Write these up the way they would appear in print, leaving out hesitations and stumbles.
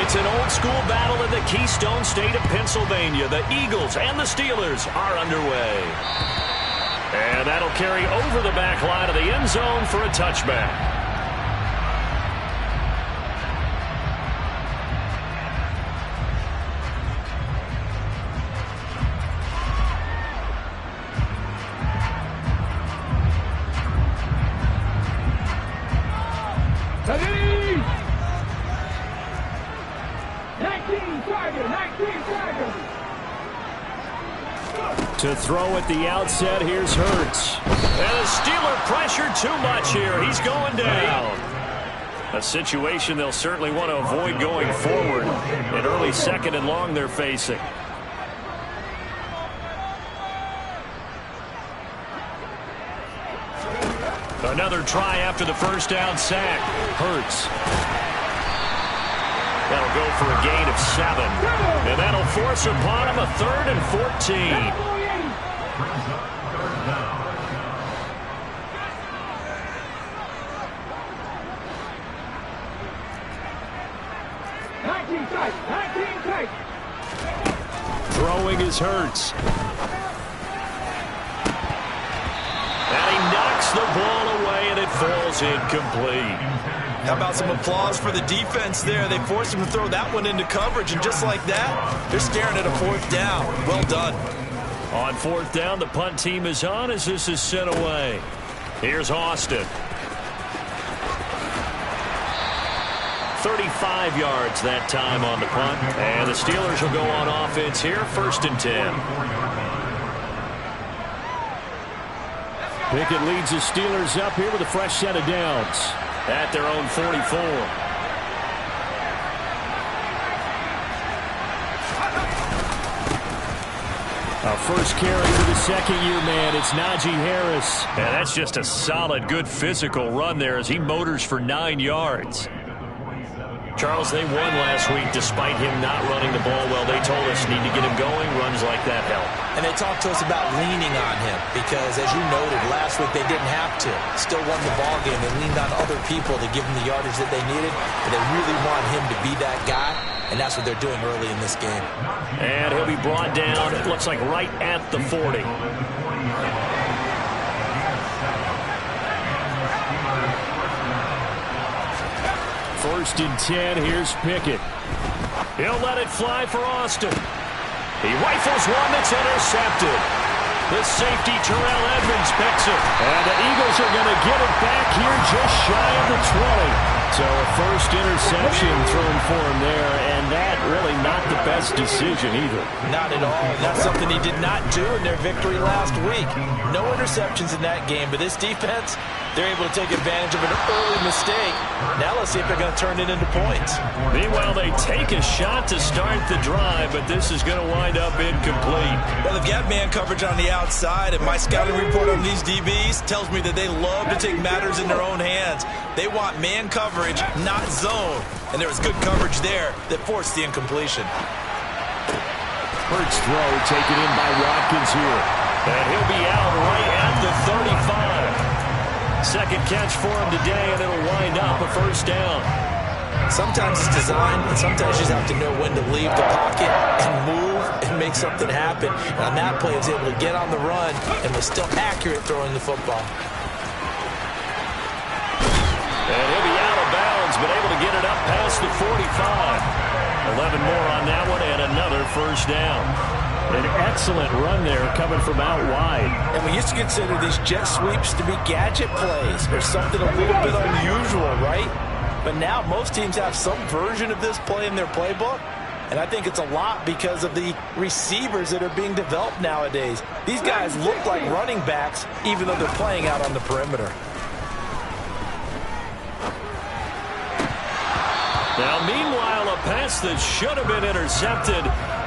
It's an old-school battle in the Keystone State of Pennsylvania. The Eagles and the Steelers are underway. And that'll carry over the back line of the end zone for a touchback. To throw at the outset, here's Hurts. And the Steeler pressure too much here. He's going down. A situation they'll certainly want to avoid going forward. An early second and long they're facing. Another try after the first down sack. Hurts. That'll go for a gain of 7. And that'll force upon him a 3rd and 14. Throwing is Hurts. And he knocks the ball away, and it falls incomplete. How about some applause for the defense there? They forced him to throw that one into coverage, and just like that, they're staring at a 4th down. Well done. On 4th down, the punt team is on as this is sent away. Here's Austin. 35 yards that time on the punt. And the Steelers will go on offense here, 1st and 10. Pickett leads the Steelers up here with a fresh set of downs at their own 44. A first carry for the second-year man. It's Najee Harris. And that's just a solid, good physical run there as he motors for 9 yards. Charles, they won last week despite him not running the ball well. They told us need to get him going. Runs like that help. And they talked to us about leaning on him because, as you noted, last week they didn't have to. Still won the ball game. They leaned on other people to give them the yardage that they needed. But they really want him to be that guy, and that's what they're doing early in this game. And he'll be brought down, it looks like, right at the 40. First and 10, here's Pickett. He'll let it fly for Austin. He rifles one that's intercepted. The safety, Terrell Edmonds, picks it. And the Eagles are going to get it back here just shy of the 20. So a first interception thrown for him there, and that really not the best decision either. Not at all. That's something he did not do in their victory last week. No interceptions in that game, but this defense, they're able to take advantage of an early mistake. Now let's see if they're going to turn it into points. Meanwhile, they take a shot to start the drive, but this is going to wind up incomplete. Well, they've got man coverage on the outside, and my scouting report on these DBs tells me that they love to take matters in their own hands. They want man coverage, not zone. And there was good coverage there that forced the incompletion. Hurts throw taken in by Watkins here. And he'll be out right at the 35. Second catch for him today, and it'll wind up a first down. Sometimes it's design, and sometimes you just have to know when to leave the pocket and move and make something happen. And on that play, he was able to get on the run and was still accurate throwing the football. And he'll be out of bounds, but able to get it up past the 45. 11 more on that one, and another first down. An excellent run there coming from out wide. And we used to consider these jet sweeps to be gadget plays or something a little bit unusual, right? But now most teams have some version of this play in their playbook. And I think it's a lot because of the receivers that are being developed nowadays. These guys look like running backs even though they're playing out on the perimeter. Now, meanwhile, a pass that should have been intercepted,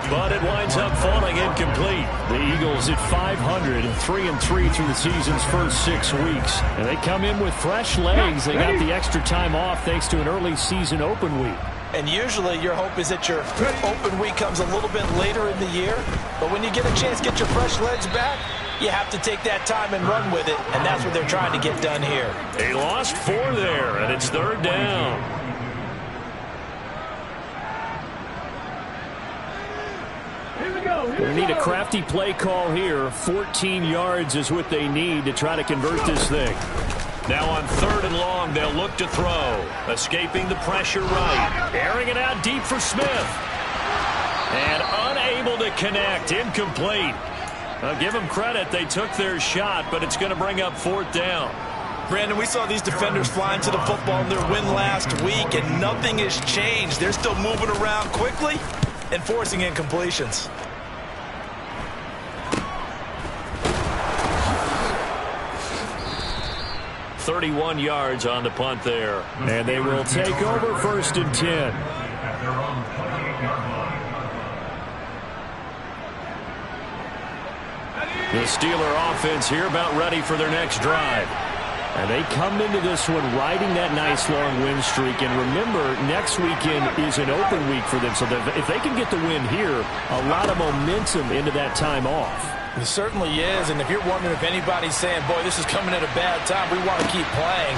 but it winds up falling incomplete. The Eagles at 500, 3-3 through the season's first 6 weeks. And they come in with fresh legs. They got the extra time off thanks to an early season open week. And usually your hope is that your open week comes a little bit later in the year. But when you get a chance to get your fresh legs back, you have to take that time and run with it. And that's what they're trying to get done here. They lost 4 there, and it's 3rd down. They need a crafty play call here. 14 yards is what they need to try to convert this thing. Now on 3rd and long, they'll look to throw. Escaping the pressure right. Airing it out deep for Smith. And unable to connect. Incomplete. I'll give them credit. They took their shot, but it's going to bring up 4th down. Brandon, we saw these defenders flying to the football in their win last week, and nothing has changed. They're still moving around quickly and forcing incompletions. .31 yards on the punt there. And they will take over 1st and 10. The Steeler offense here about ready for their next drive. And they come into this one riding that nice long win streak. And remember, next weekend is an open week for them. So if they can get the win here, a lot of momentum into that time off. It certainly is. And if you're wondering if anybody's saying, boy, this is coming at a bad time, we want to keep playing,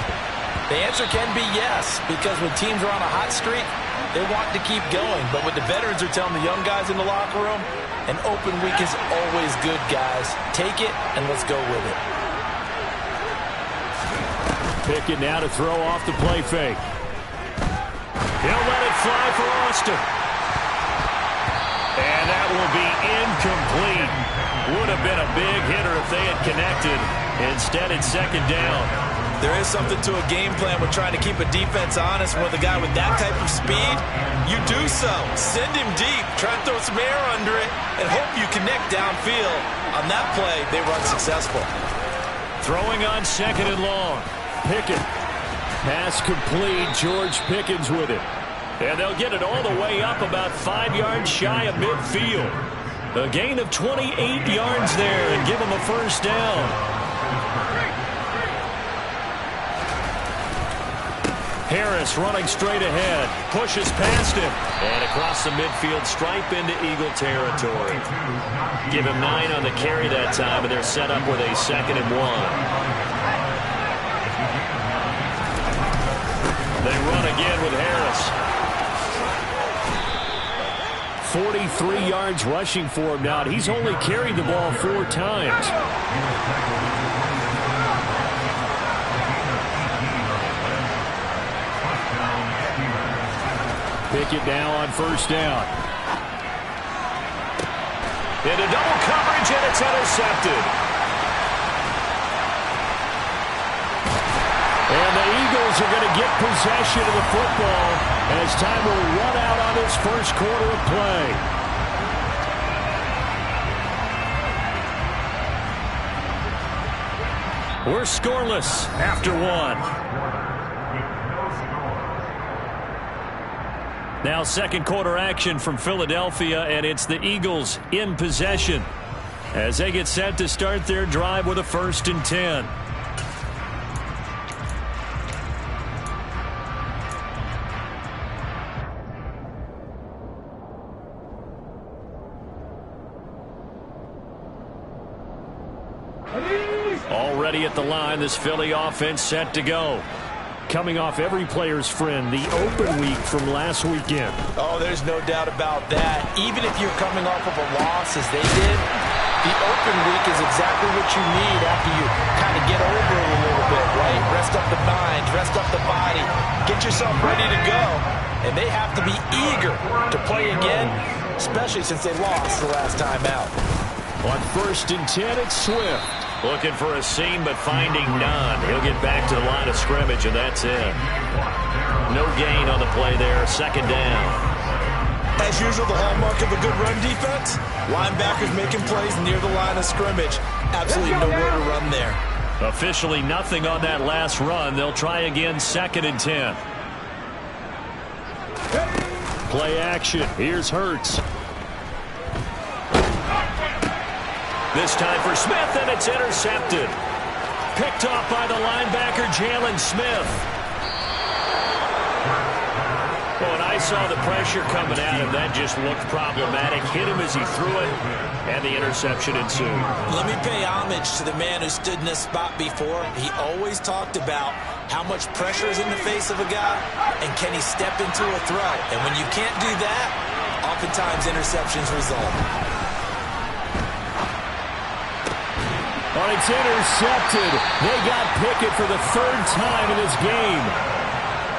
the answer can be yes. Because when teams are on a hot streak, they want to keep going. But what the veterans are telling the young guys in the locker room, an open week is always good, guys. Take it and let's go with it. Pickett now to throw off the play fake. He'll let it fly for Austin. And that will be incomplete. Would have been a big hitter if they had connected. Instead, it's 2nd down. There is something to a game plan with trying to keep a defense honest. With a guy with that type of speed, you do so. Send him deep. Try to throw some air under it and hope you connect downfield. On that play, they were unsuccessful. Throwing on 2nd and long. Pickett. Pass complete. George Pickens with it. And they'll get it all the way up about 5 yards shy of midfield. A gain of 28 yards there and give them a 1st down. Harris running straight ahead. Pushes past him. And across the midfield stripe into Eagle territory. Give him 9 on the carry that time, and they're set up with a 2nd and 1. They run again with Harris. 43 yards rushing for him now. He's only carried the ball 4 times. Pickett now on 1st down. Into double coverage, and it's intercepted. And the Eagles are going to get possession of the football as time will run out on this 1st quarter of play. We're scoreless after 1. Now 2nd quarter action from Philadelphia, and it's the Eagles in possession as they get set to start their drive with a 1st and 10. Already at the line, this Philly offense set to go. Coming off every player's friend, the open week from last weekend. Oh, there's no doubt about that. Even if you're coming off of a loss as they did, the open week is exactly what you need after you kind of get over it a little bit, right? Rest up the mind, rest up the body, get yourself ready to go. And they have to be eager to play again, especially since they lost the last time out. On 1st and 10, it's Swift. Looking for a seam, but finding none. He'll get back to the line of scrimmage, and that's it. No gain on the play there. 2nd down. As usual, the hallmark of a good run defense, linebackers making plays near the line of scrimmage. Absolutely nowhere to run there. Officially nothing on that last run. They'll try again 2nd and 10. Play action. Here's Hurts. This time for Smith, and it's intercepted. Picked off by the linebacker, Jalen Smith. Oh, and I saw the pressure coming at him. That just looked problematic. Hit him as he threw it, and the interception ensued. Let me pay homage to the man who stood in this spot before. He always talked about how much pressure is in the face of a guy, and can he step into a throw. And when you can't do that, oftentimes interceptions result. Oh, it's intercepted. They got Pickett for the third time in this game.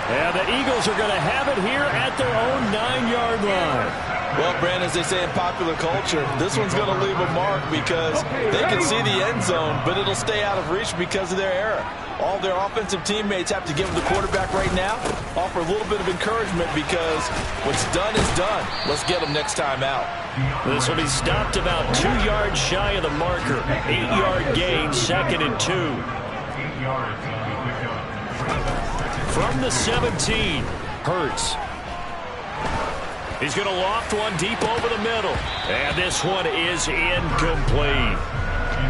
And the Eagles are going to have it here at their own 9-yard line. Well, Brandon, as they say in popular culture, this one's going to leave a mark because they can see the end zone, but it'll stay out of reach because of their error. All their offensive teammates have to give the quarterback right now, offer a little bit of encouragement because what's done is done. Let's get them next time out. This will be stopped about 2 yards shy of the marker. 8-yard gain, 2nd and 2. From the 17, Hurts. He's going to loft one deep over the middle. And this one is incomplete.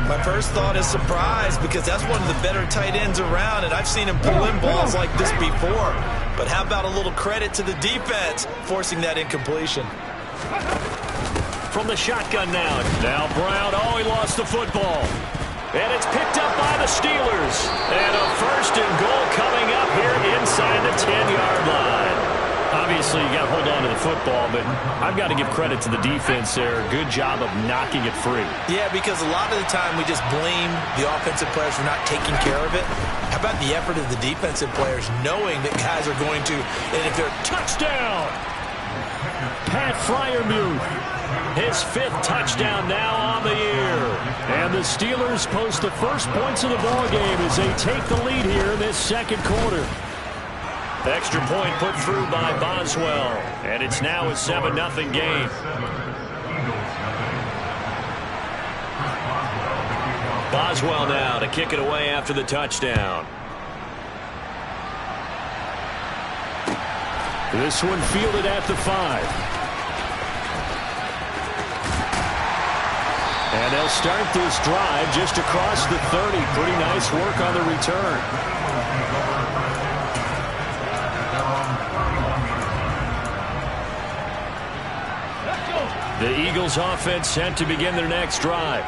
My first thought is surprise because that's one of the better tight ends around, and I've seen him pull in balls like this before. But how about a little credit to the defense forcing that incompletion? From the shotgun now. Now Brown. Oh, he lost the football. And it's picked up by the Steelers. And a 1st and goal coming up here inside the 10-yard line. Obviously, you got to hold on to the football, but I've got to give credit to the defense there. Good job of knocking it free. Yeah, because a lot of the time we just blame the offensive players for not taking care of it. How about the effort of the defensive players knowing that guys are going to, and if they're touchdown! Pat Freiermuth, his 5th touchdown now on the year. And the Steelers post the first points of the ballgame as they take the lead here in this 2nd quarter. Extra point put through by Boswell. And it's now a 7-0 game. Boswell now to kick it away after the touchdown. This one fielded at the 5. And they'll start this drive just across the 30. Pretty nice work on the return. The Eagles offense set to begin their next drive.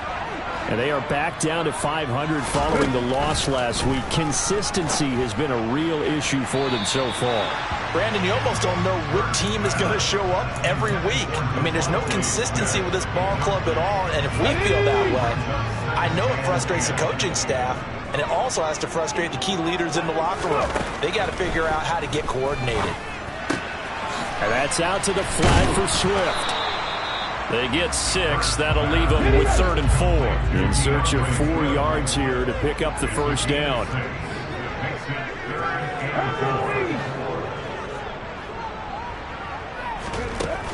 And they are back down to 500 following the loss last week. Consistency has been a real issue for them so far. Brandon, you almost don't know what team is going to show up every week. I mean, there's no consistency with this ball club at all, and if we feel that way, I know it frustrates the coaching staff, and it also has to frustrate the key leaders in the locker room. They got to figure out how to get coordinated. And that's out to the flag for Swift. They get 6. That'll leave them with 3rd and 4. In search of 4 yards here to pick up the first down.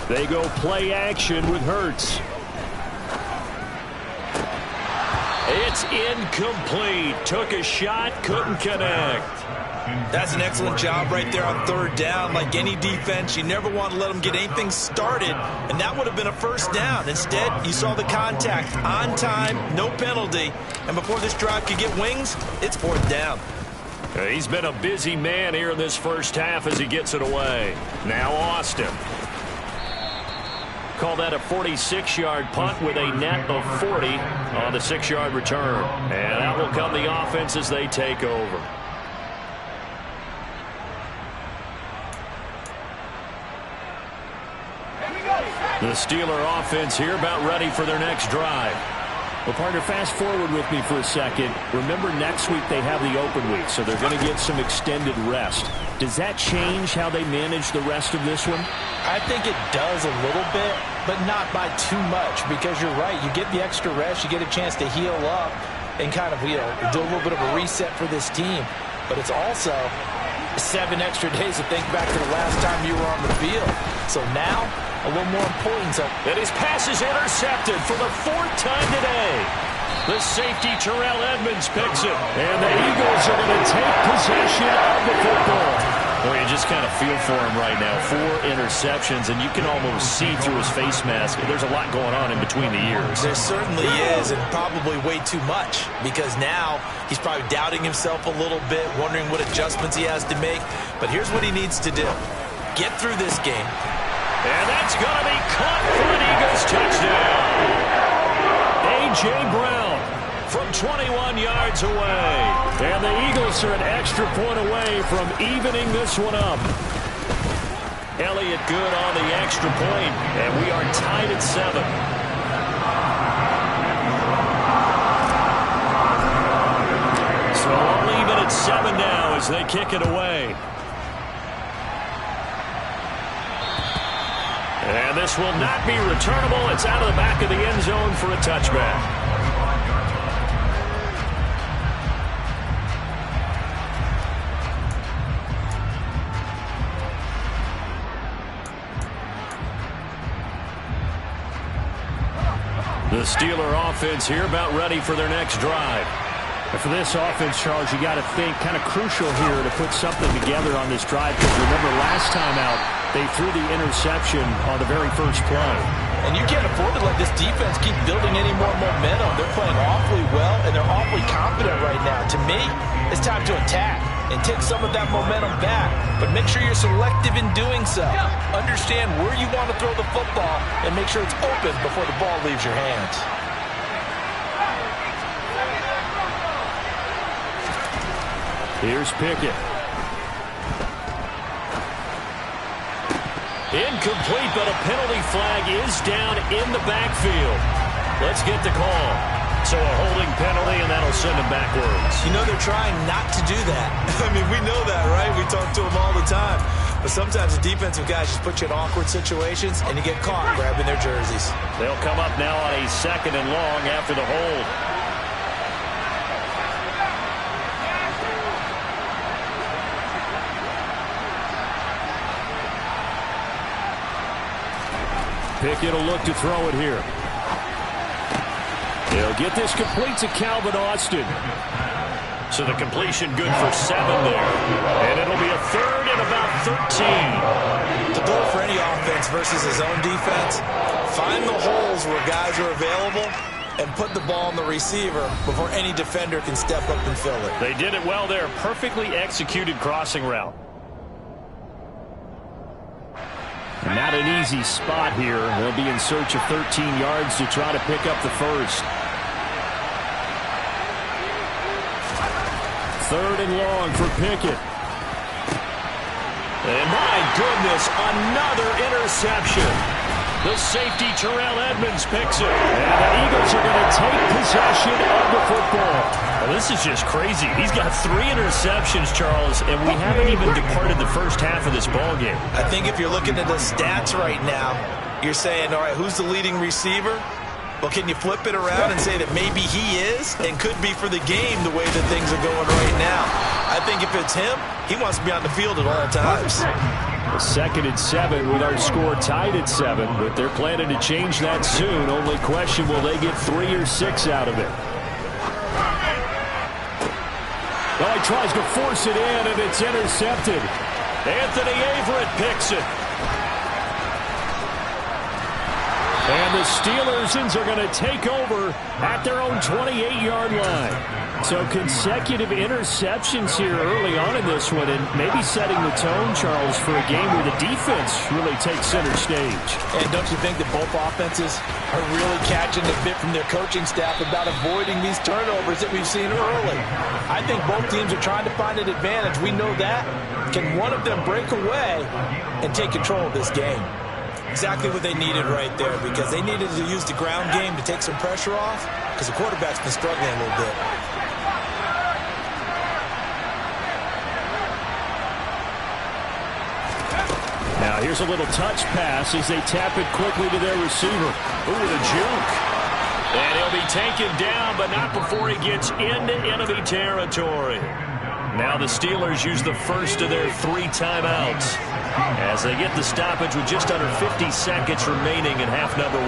They go play action with Hurts. It's incomplete. Took a shot, couldn't connect. That's an excellent job right there on 3rd down. Like any defense, you never want to let them get anything started, and that would have been a first down. Instead, you saw the contact on time, no penalty, and before this drive could get wings, it's 4th down. He's been a busy man here in this first half as he gets it away. Now Austin. Call that a 46-yard punt with a net of 40 on the 6-yard return. And out will come the offense as they take over. The Steeler offense here about ready for their next drive. Well, partner, fast forward with me for a second. Remember, next week they have the open week, so they're going to get some extended rest. Does that change how they manage the rest of this one? I think it does a little bit, but not by too much, because you're right. You get the extra rest, you get a chance to heal up and kind of, do a little bit of a reset for this team. But it's also 7 extra days to think back to the last time you were on the field. So now, a little more importance. And his pass is intercepted for the 4th time today. The safety, Terrell Edmonds, picks it. And the Eagles are going to take possession of the football. Well, you just kind of feel for him right now. 4 interceptions, and you can almost see through his face mask. There's a lot going on in between the ears. There certainly is, and probably way too much, because now he's probably doubting himself a little bit, wondering what adjustments he has to make. But here's what he needs to do. Get through this game. And that's going to be caught for an Eagles touchdown. A.J. Brown from 21 yards away. And the Eagles are an extra point away from evening this one up. Elliott good on the extra point, and we are tied at 7. and 7 now as they kick it away. And this will not be returnable. It's out of the back of the end zone for a touchback. The Steeler offense here about ready for their next drive. And for this offense, Charles, you got to think kind of crucial here to put something together on this drive. Because remember, last time out, they threw the interception on the very first play. And you can't afford to let this defense keep building any more momentum. They're playing awfully well, and they're awfully confident right now. To me, it's time to attack and take some of that momentum back. But make sure you're selective in doing so. Understand where you want to throw the football and make sure it's open before the ball leaves your hands. Here's Pickett. Incomplete, but a penalty flag is down in the backfield. Let's get the call. So a holding penalty, and that'll send him backwards. You know they're trying not to do that. I mean, we know that, right? We talk to them all the time. But sometimes the defensive guys just put you in awkward situations, and you get caught grabbing their jerseys. They'll come up now on a 2nd and long after the hold. Pickett will look to throw it here. He'll get this complete to Calvin Austin. So the completion good for 7 there. And it'll be a 3rd and about 13. The goal for any offense versus his own defense, find the holes where guys are available and put the ball on the receiver before any defender can step up and fill it. They did it well there. Perfectly executed crossing route. Not an easy spot here. They'll be in search of 13 yards to try to pick up the first. 3rd and long for Pickett. And my goodness, another interception. The safety, Terrell Edmonds, picks it. And the Eagles are going to take possession of the football. Well, this is just crazy. He's got 3 interceptions, Charles, and we haven't even departed the first half of this ballgame. I think if you're looking at the stats right now, you're saying, all right, who's the leading receiver? Well, can you flip it around and say that maybe he is and could be for the game the way that things are going right now? I think if it's him, he wants to be on the field at all times. A 2nd and 7 with our score tied at 7, but they're planning to change that soon. Only question, will they get 3 or 6 out of it? Well, he tries to force it in, and it's intercepted. Anthony Averett picks it. And the Steelers are going to take over at their own 28-yard line. So consecutive interceptions here early on in this one, and maybe setting the tone, Charles, for a game where the defense really takes center stage. And don't you think that both offenses are really catching the bit from their coaching staff about avoiding these turnovers that we've seen early? I think both teams are trying to find an advantage. We know that. Can one of them break away and take control of this game? Exactly what they needed right there, because they needed to use the ground game to take some pressure off, because the quarterback's been struggling a little bit. Now here's a little touch pass as they tap it quickly to their receiver. Ooh, the juke. And he'll be taken down, but not before he gets into enemy territory. Now the Steelers use the first of their 3 timeouts as they get the stoppage with just under 50 seconds remaining in half number 1.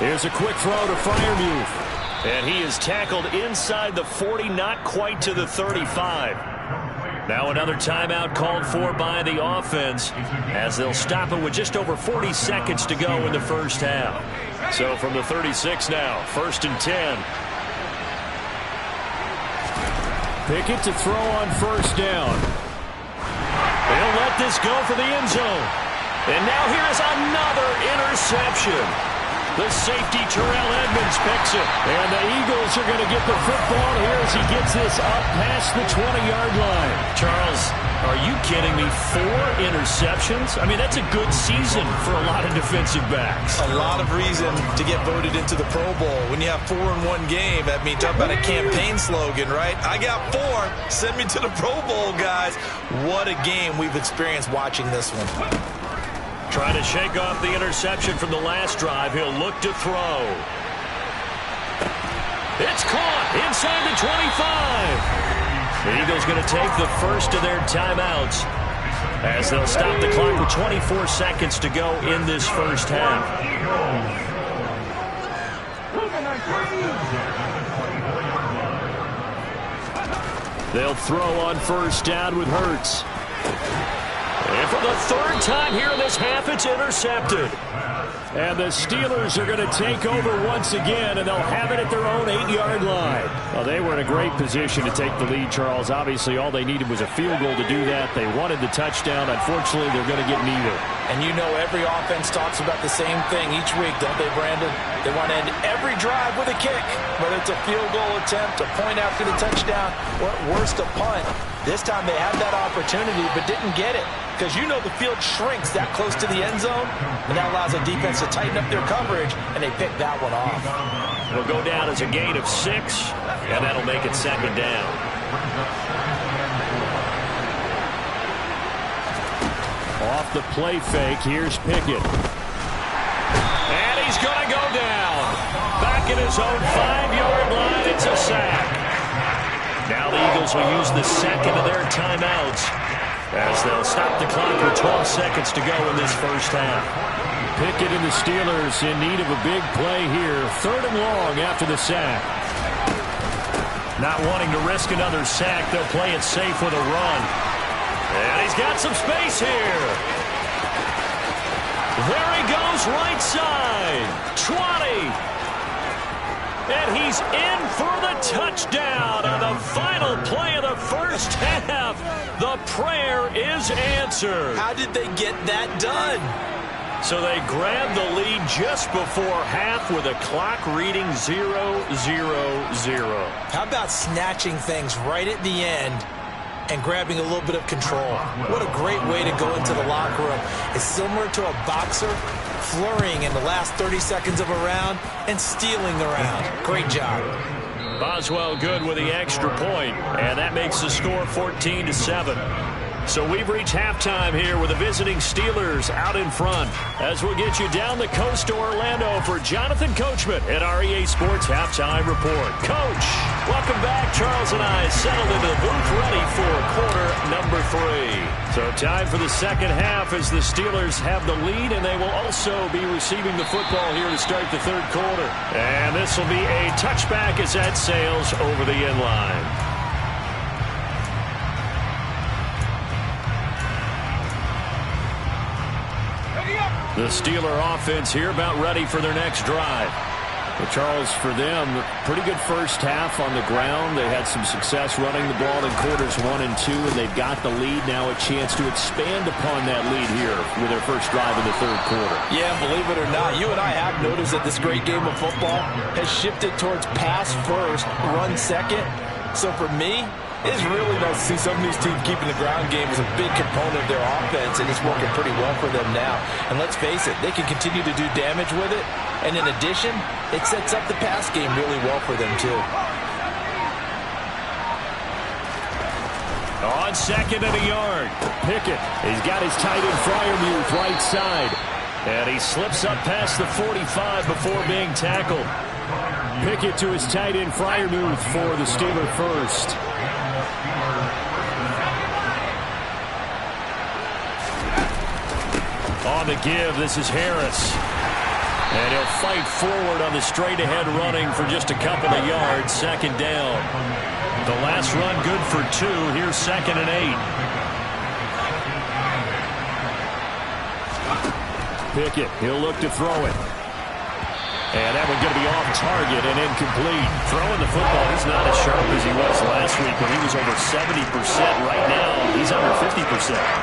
Here's a quick throw to Freiermuth. And he is tackled inside the 40, not quite to the 35. Now another timeout called for by the offense as they'll stop it with just over 40 seconds to go in the first half. So from the 36 now, 1st and 10. Pickett to throw on 1st down. They'll let this go for the end zone. And now here's another interception. The safety, Terrell Edmonds, picks it. And the Eagles are going to get the football here as he gets this up past the 20-yard line. Charles, are you kidding me? 4 interceptions? I mean, that's a good season for a lot of defensive backs. A lot of reason to get voted into the Pro Bowl. When you have 4 in one game, that means talk about a campaign slogan, right? I got 4. Send me to the Pro Bowl, guys. What a game we've experienced watching this one. Trying to shake off the interception from the last drive. He'll look to throw. It's caught inside the 25. The Eagles going to take the first of their timeouts as they'll stop the clock with 24 seconds to go in this first half. They'll throw on first down with Hurts. And for the 3rd time here in this half, it's intercepted. And the Steelers are going to take over once again, and they'll have it at their own 8-yard line. Well, they were in a great position to take the lead, Charles. Obviously, all they needed was a field goal to do that. They wanted the touchdown. Unfortunately, they're going to get neither. And you know every offense talks about the same thing each week, don't they, Brandon? They want to end every drive with a kick, whether it's a field goal attempt, a point after the touchdown, or at worst, a punt. This time they had that opportunity but didn't get it because you know the field shrinks that close to the end zone, and that allows the defense to tighten up their coverage, and they pick that one off. It'll go down as a gain of 6, and that'll make it 2nd down. Off the play fake, here's Pickett. And he's going to go down. Back at his own 5-yard line, it's a sack. Now the Eagles will use the second of their timeouts as they'll stop the clock with 12 seconds to go in this first half. Pickett and the Steelers in need of a big play here. 3rd and long after the sack. Not wanting to risk another sack, they'll play it safe with a run. And he's got some space here. There he goes, right side. 20. And he's in for the touchdown on the final play of the first half. The prayer is answered. How did they get that done? So they grabbed the lead just before half with a clock reading 0-0-0. How about snatching things right at the end and grabbing a little bit of control? What a great way to go into the locker room. It's similar to a boxer flurrying in the last 30 seconds of a round and stealing the round. Great job. Boswell good with the extra point, and that makes the score 14-7. So we've reached halftime here with the visiting Steelers out in front as we'll get you down the coast to Orlando for Jonathan Coachman at our EA Sports Halftime Report. Coach, welcome back. Charles and I settled into the booth ready for quarter number 3. So time for the second half as the Steelers have the lead, and they will also be receiving the football here to start the 3rd quarter. And this will be a touchback as that sails over the end line. The Steeler offense here about ready for their next drive. Well, Charles, for them, pretty good first half on the ground. They had some success running the ball in quarters 1 and 2, and they've got the lead now, a chance to expand upon that lead here with their first drive in the 3rd quarter. Yeah, believe it or not, you and I have noticed that this great game of football has shifted towards pass first, run second. So for me, it's really nice to see some of these teams keeping the ground game as a big component of their offense, and it's working pretty well for them now. And let's face it, they can continue to do damage with it. And in addition, it sets up the pass game really well for them, too. On 2nd and a yard, Pickett. He's got his tight end Freiermuth right side. And he slips up past the 45 before being tackled. Pickett to his tight end Freiermuth for the Steeler first. On the give, this is Harris. And he'll fight forward on the straight-ahead running for just a couple of yards. 2nd down. The last run good for 2. Here's 2nd and 8. Pickett, he'll look to throw it. And that one going to be off target and incomplete. Throwing the football, he's not as sharp as he was last week when he was over 70%. Right now, he's under 50%.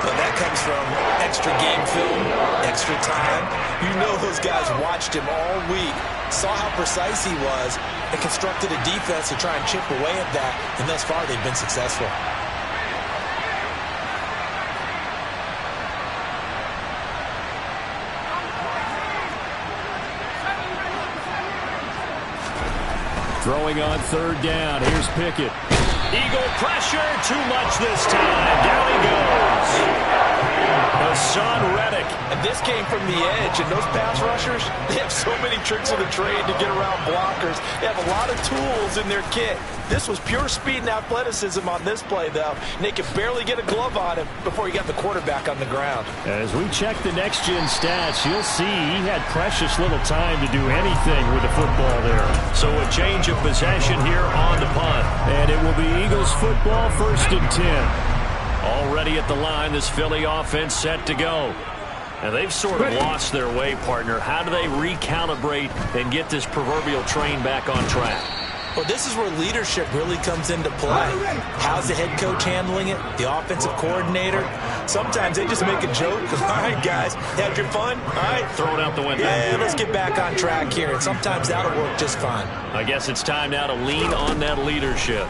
Well, that comes from extra game film, extra time. You know those guys watched him all week, saw how precise he was, and constructed a defense to try and chip away at that. And thus far, they've been successful. Throwing on third down. Here's Pickett. Eagle pressure. Too much this time. Down he goes. Hassan Reddick. And this came from the edge. And those pass rushers, they have so many tricks of the trade to get around blockers. They have a lot of tools in their kit. This was pure speed and athleticism on this play, though. And they could barely get a glove on him before he got the quarterback on the ground. As we check the next-gen stats, you'll see he had precious little time to do anything with the football there. So a change of possession here on the punt. And it will be Eagles football, 1st and 10. Already at the line, this Philly offense set to go. And they've sort of lost their way, partner. How do they recalibrate and get this proverbial train back on track? Well, this is where leadership really comes into play. How's the head coach handling it? The offensive coordinator? Sometimes they just make a joke. All right, guys, had your fun? All right. Throw it out the window. Yeah, let's get back on track here. And sometimes that'll work just fine. I guess it's time now to lean on that leadership.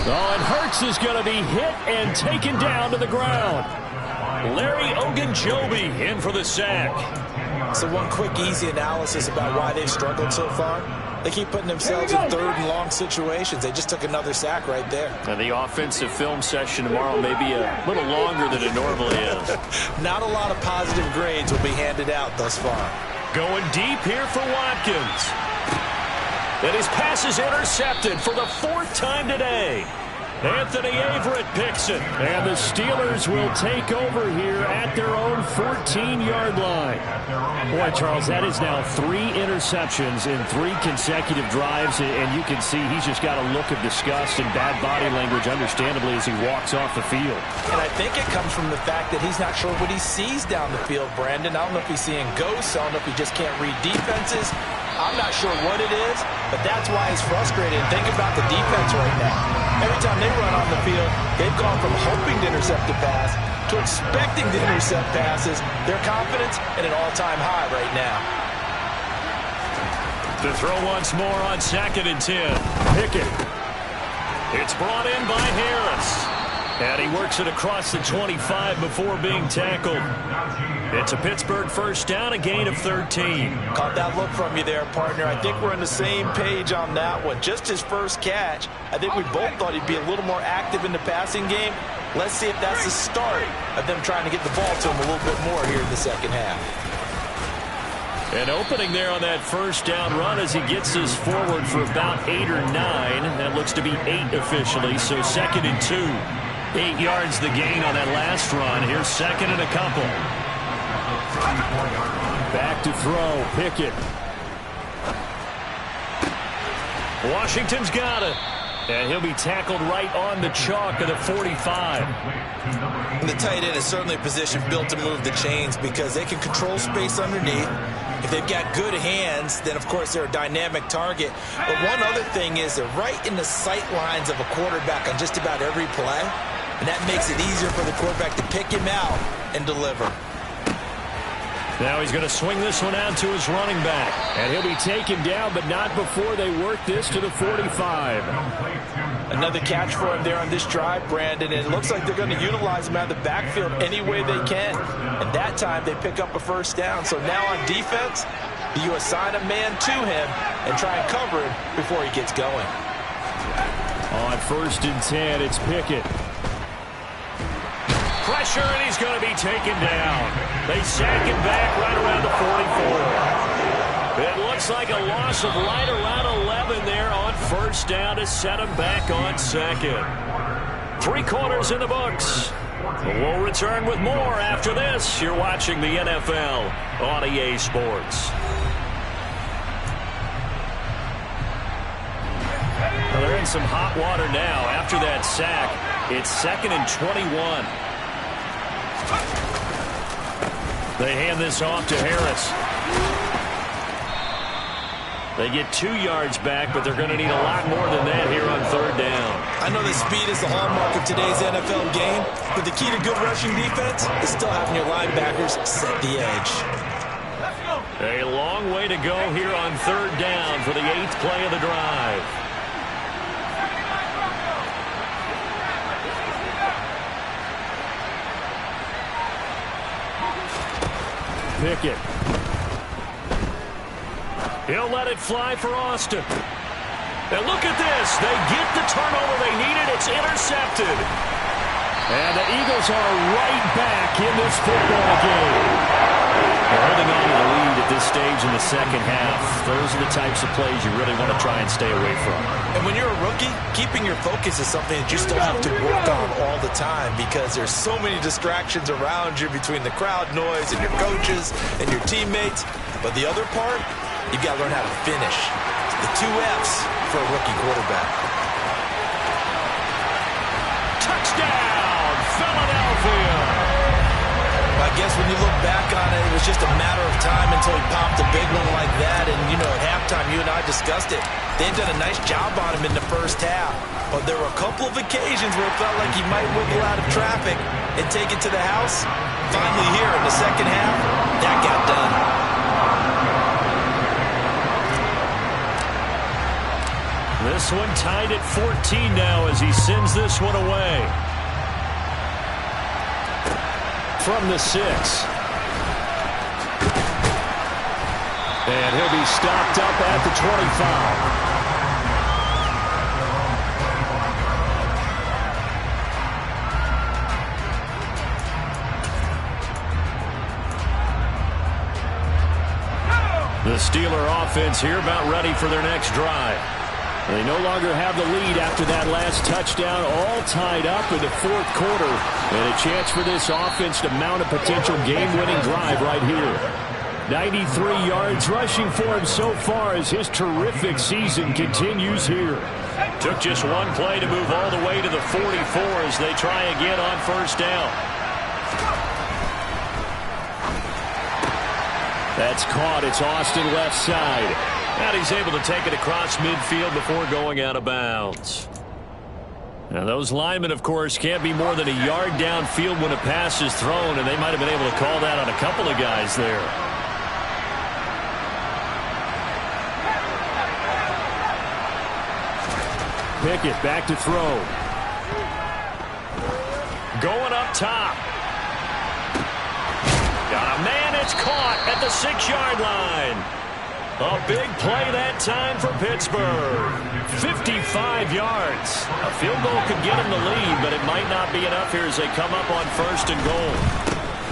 Oh, and Hurts is going to be hit and taken down to the ground. Larry Ogunjobi in for the sack. So one quick, easy analysis about why they've struggled so far. They keep putting themselves in third and long situations. They just took another sack right there. And the offensive film session tomorrow may be a little longer than it normally is. Not a lot of positive grades will be handed out thus far. Going deep here for Watkins. And his pass is intercepted for the 4th time today. Anthony Averett picks it. And the Steelers will take over here at their own 14-yard line. Boy, Charles, that is now 3 interceptions in 3 consecutive drives. And you can see he's just got a look of disgust and bad body language, understandably, as he walks off the field. And I think it comes from the fact that he's not sure what he sees down the field, Brandon. I don't know if he's seeing ghosts. I don't know if he just can't read defenses. I'm not sure what it is, but that's why he's frustrated. And think about the defense right now. Every time they run on the field, they've gone from hoping to intercept a pass to expecting to intercept passes. Their confidence at an all-time high right now. To throw once more on 2nd and 10. Pickett. It's brought in by Harris. And he works it across the 25 before being tackled. It's a Pittsburgh 1st down, a gain of 13. Caught that look from you there, partner. I think we're on the same page on that one. Just his first catch. I think we both thought he'd be a little more active in the passing game. Let's see if that's the start of them trying to get the ball to him a little bit more here in the second half. An opening there on that 1st down run as he gets us forward for about 8 or 9. That looks to be 8 officially, so 2nd and 2. 8 yards the gain on that last run. Here's 2nd and a couple. Back to throw. Pickett. Washington's got it. And he'll be tackled right on the chalk of the 45. The tight end is certainly a position built to move the chains because they can control space underneath. If they've got good hands, then, of course, they're a dynamic target. But one other thing is they're right in the sight lines of a quarterback on just about every play. And that makes it easier for the quarterback to pick him out and deliver. Now he's going to swing this one out to his running back. And he'll be taken down, but not before they work this to the 45. Another catch for him there on this drive, Brandon. And it looks like they're going to utilize him out of the backfield any way they can. And that time they pick up a 1st down. So now on defense, you assign a man to him and try and cover him before he gets going. On 1st and 10, it's Pickett. Pressure, and he's going to be taken down. They sack him back right around the 44. It looks like a loss of right around 11 there on 1st down to set him back on 2nd. 3 quarters in the books. We'll return with more after this. You're watching the NFL on EA Sports. Well, they're in some hot water now. After that sack, it's 2nd and 21. They hand this off to Harris. They get 2 yards back, but they're going to need a lot more than that here on 3rd down. I know that speed is the hallmark of today's NFL game, but the key to good rushing defense is still having your linebackers set the edge. A long way to go here on 3rd down for the 8th play of the drive. Pickett. He'll let it fly for Austin. And look at this. They get the turnover they needed. It's intercepted. And the Eagles are right back in this football game. They're holding on to the lead at this stage in the second half. Those are the types of plays you really want to try and stay away from. And when you're a rookie, keeping your focus is something that you still have to work on all the time because there's so many distractions around you between the crowd noise and your coaches and your teammates. But the other part, you've got to learn how to finish. The 2 F's for a rookie quarterback. Touchdown, Philadelphia! I guess when you look back on it, it was just a matter of time until he popped a big one like that. And, you know, at halftime, you and I discussed it. They had done a nice job on him in the first half. But there were a couple of occasions where it felt like he might wiggle out of traffic and take it to the house. Finally here in the second half, that got done. This one tied at 14 now as he sends this one away. From the 6. And he'll be stopped up at the 25. The Steeler offense here about ready for their next drive. They no longer have the lead after that last touchdown, all tied up in the 4th quarter. And a chance for this offense to mount a potential game-winning drive right here. 93 yards rushing for him so far as his terrific season continues here. Took just one play to move all the way to the 44 as they try again on 1st down. That's caught. It's Austin left side. And he's able to take it across midfield before going out of bounds. Now, those linemen, of course, can't be more than a yard downfield when a pass is thrown, and they might have been able to call that on a couple of guys there. Pickett back to throw. Going up top. Got a man, it's caught at the 6-yard line. A big play that time for Pittsburgh. 55 yards. A field goal could get them the lead, but it might not be enough here as they come up on 1st and goal.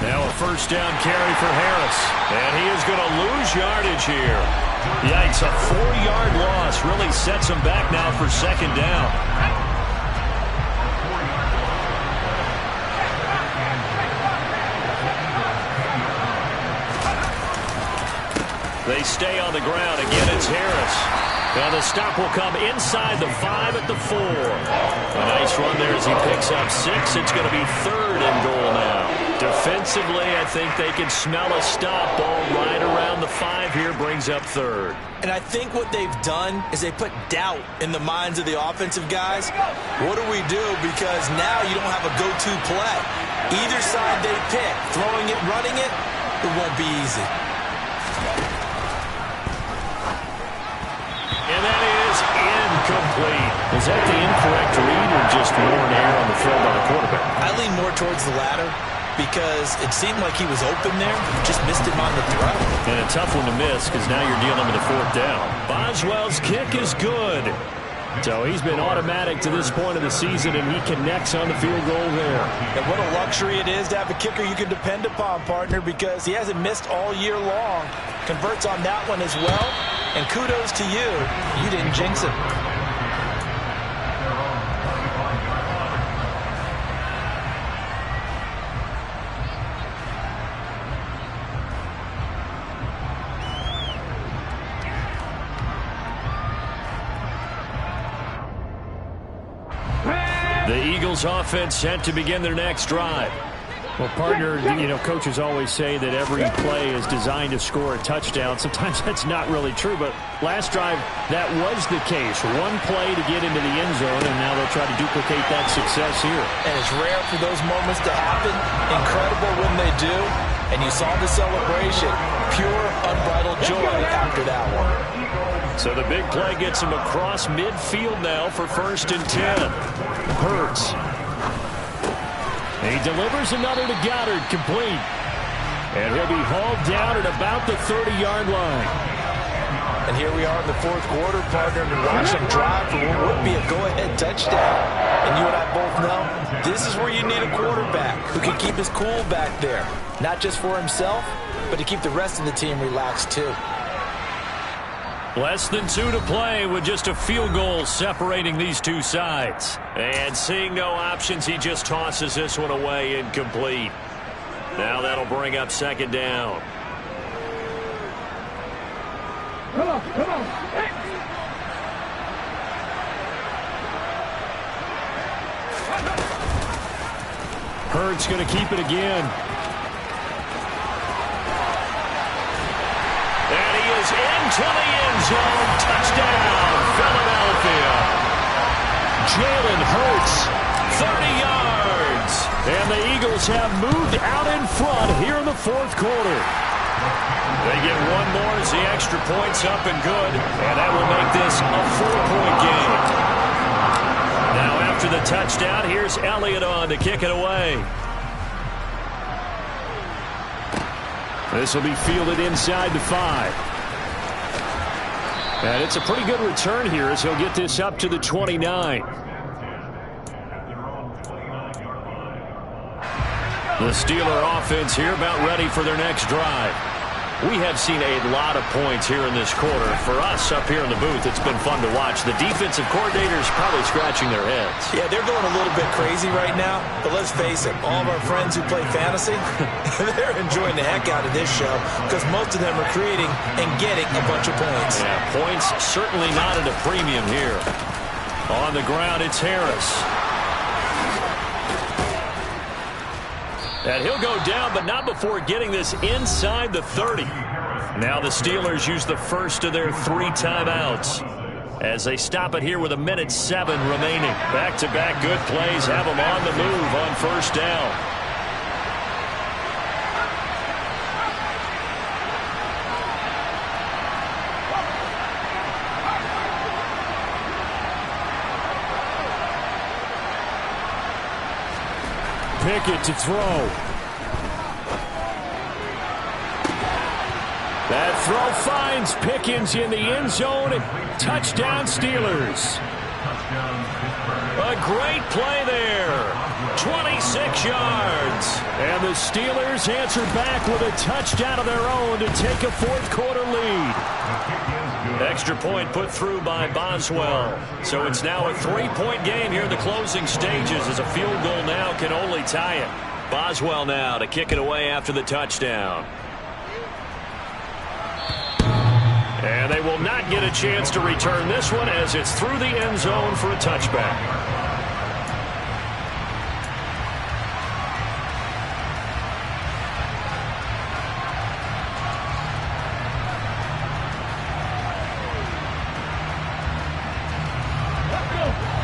Now a 1st down carry for Harris. And he is going to lose yardage here. Yikes, a 4-yard loss really sets him back now for 2nd down. They stay on the ground. Again, it's Harris. And the stop will come inside the 5 at the 4. A nice run there as he picks up 6. It's going to be 3rd and goal now. Defensively, I think they can smell a stop ball right around the 5 here. Brings up 3rd. And I think what they've done is they put doubt in the minds of the offensive guys. What do we do? Because now you don't have a go-to play. Either side they pick, throwing it, running it, it won't be easy. And that is incomplete. Was that the incorrect read or just worn air on the throw by the quarterback? I lean more towards the latter because it seemed like he was open there, just missed him on the throw. And a tough one to miss because now you're dealing with a 4th down. Boswell's kick is good. So he's been automatic to this point of the season, and he connects on the field goal there. And what a luxury it is to have a kicker you can depend upon, partner, because he hasn't missed all year long. Converts on that one as well. And kudos to you. You didn't jinx it. The Eagles offense set to begin their next drive. Well, partner, coaches always say that every play is designed to score a touchdown. Sometimes that's not really true, but last drive, that was the case. One play to get into the end zone, and now they'll try to duplicate that success here. And it's rare for those moments to happen. Incredible when they do. And you saw the celebration. Pure, unbridled joy after that one. So the big play gets him across midfield now for 1st and 10. Hurts. He delivers another to Goddard, complete. And he'll be hauled down at about the 30-yard line. And here we are in the 4th quarter, partner, and watch him drive for what would be a go-ahead touchdown. And you and I both know this is where you need a quarterback who can keep his cool back there. Not just for himself, but to keep the rest of the team relaxed too. Less than 2 to play with just a field goal separating these two sides. And seeing no options, he just tosses this one away incomplete. Now that'll bring up 2nd down. Come on. Hey. Hurts going to keep it again. And he is into the end zone. Touchdown, Philadelphia. Jalen Hurts, 30 yards. And the Eagles have moved out in front here in the 4th quarter. They get one more as the extra point's up and good. And that will make this a 4-point game. Now after the touchdown, here's Elliott on to kick it away. This will be fielded inside the 5. And it's a pretty good return here as he'll get this up to the 29. The Steeler offense here about ready for their next drive. We have seen a lot of points here in this quarter. For us up here in the booth, it's been fun to watch. The defensive coordinators probably scratching their heads. Yeah, they're going a little bit crazy right now. But let's face it, all of our friends who play fantasy, they're enjoying the heck out of this show because most of them are creating and getting a bunch of points. Yeah, points certainly not at a premium here. On the ground, it's Harris. And he'll go down, but not before getting this inside the 30. Now the Steelers use the first of their 3 timeouts as they stop it here with 1:07 remaining. Back-to-back good plays have them on the move on 1st down. Pickett to throw. That throw finds Pickens in the end zone. Touchdown Steelers. A great play there. 26 yards. And the Steelers answer back with a touchdown of their own to take a 4th quarter lead. Extra point put through by Boswell. So it's now a 3-point game here in the closing stages as a field goal now can only tie it. Boswell now to kick it away after the touchdown. And they will not get a chance to return this one as it's through the end zone for a touchback.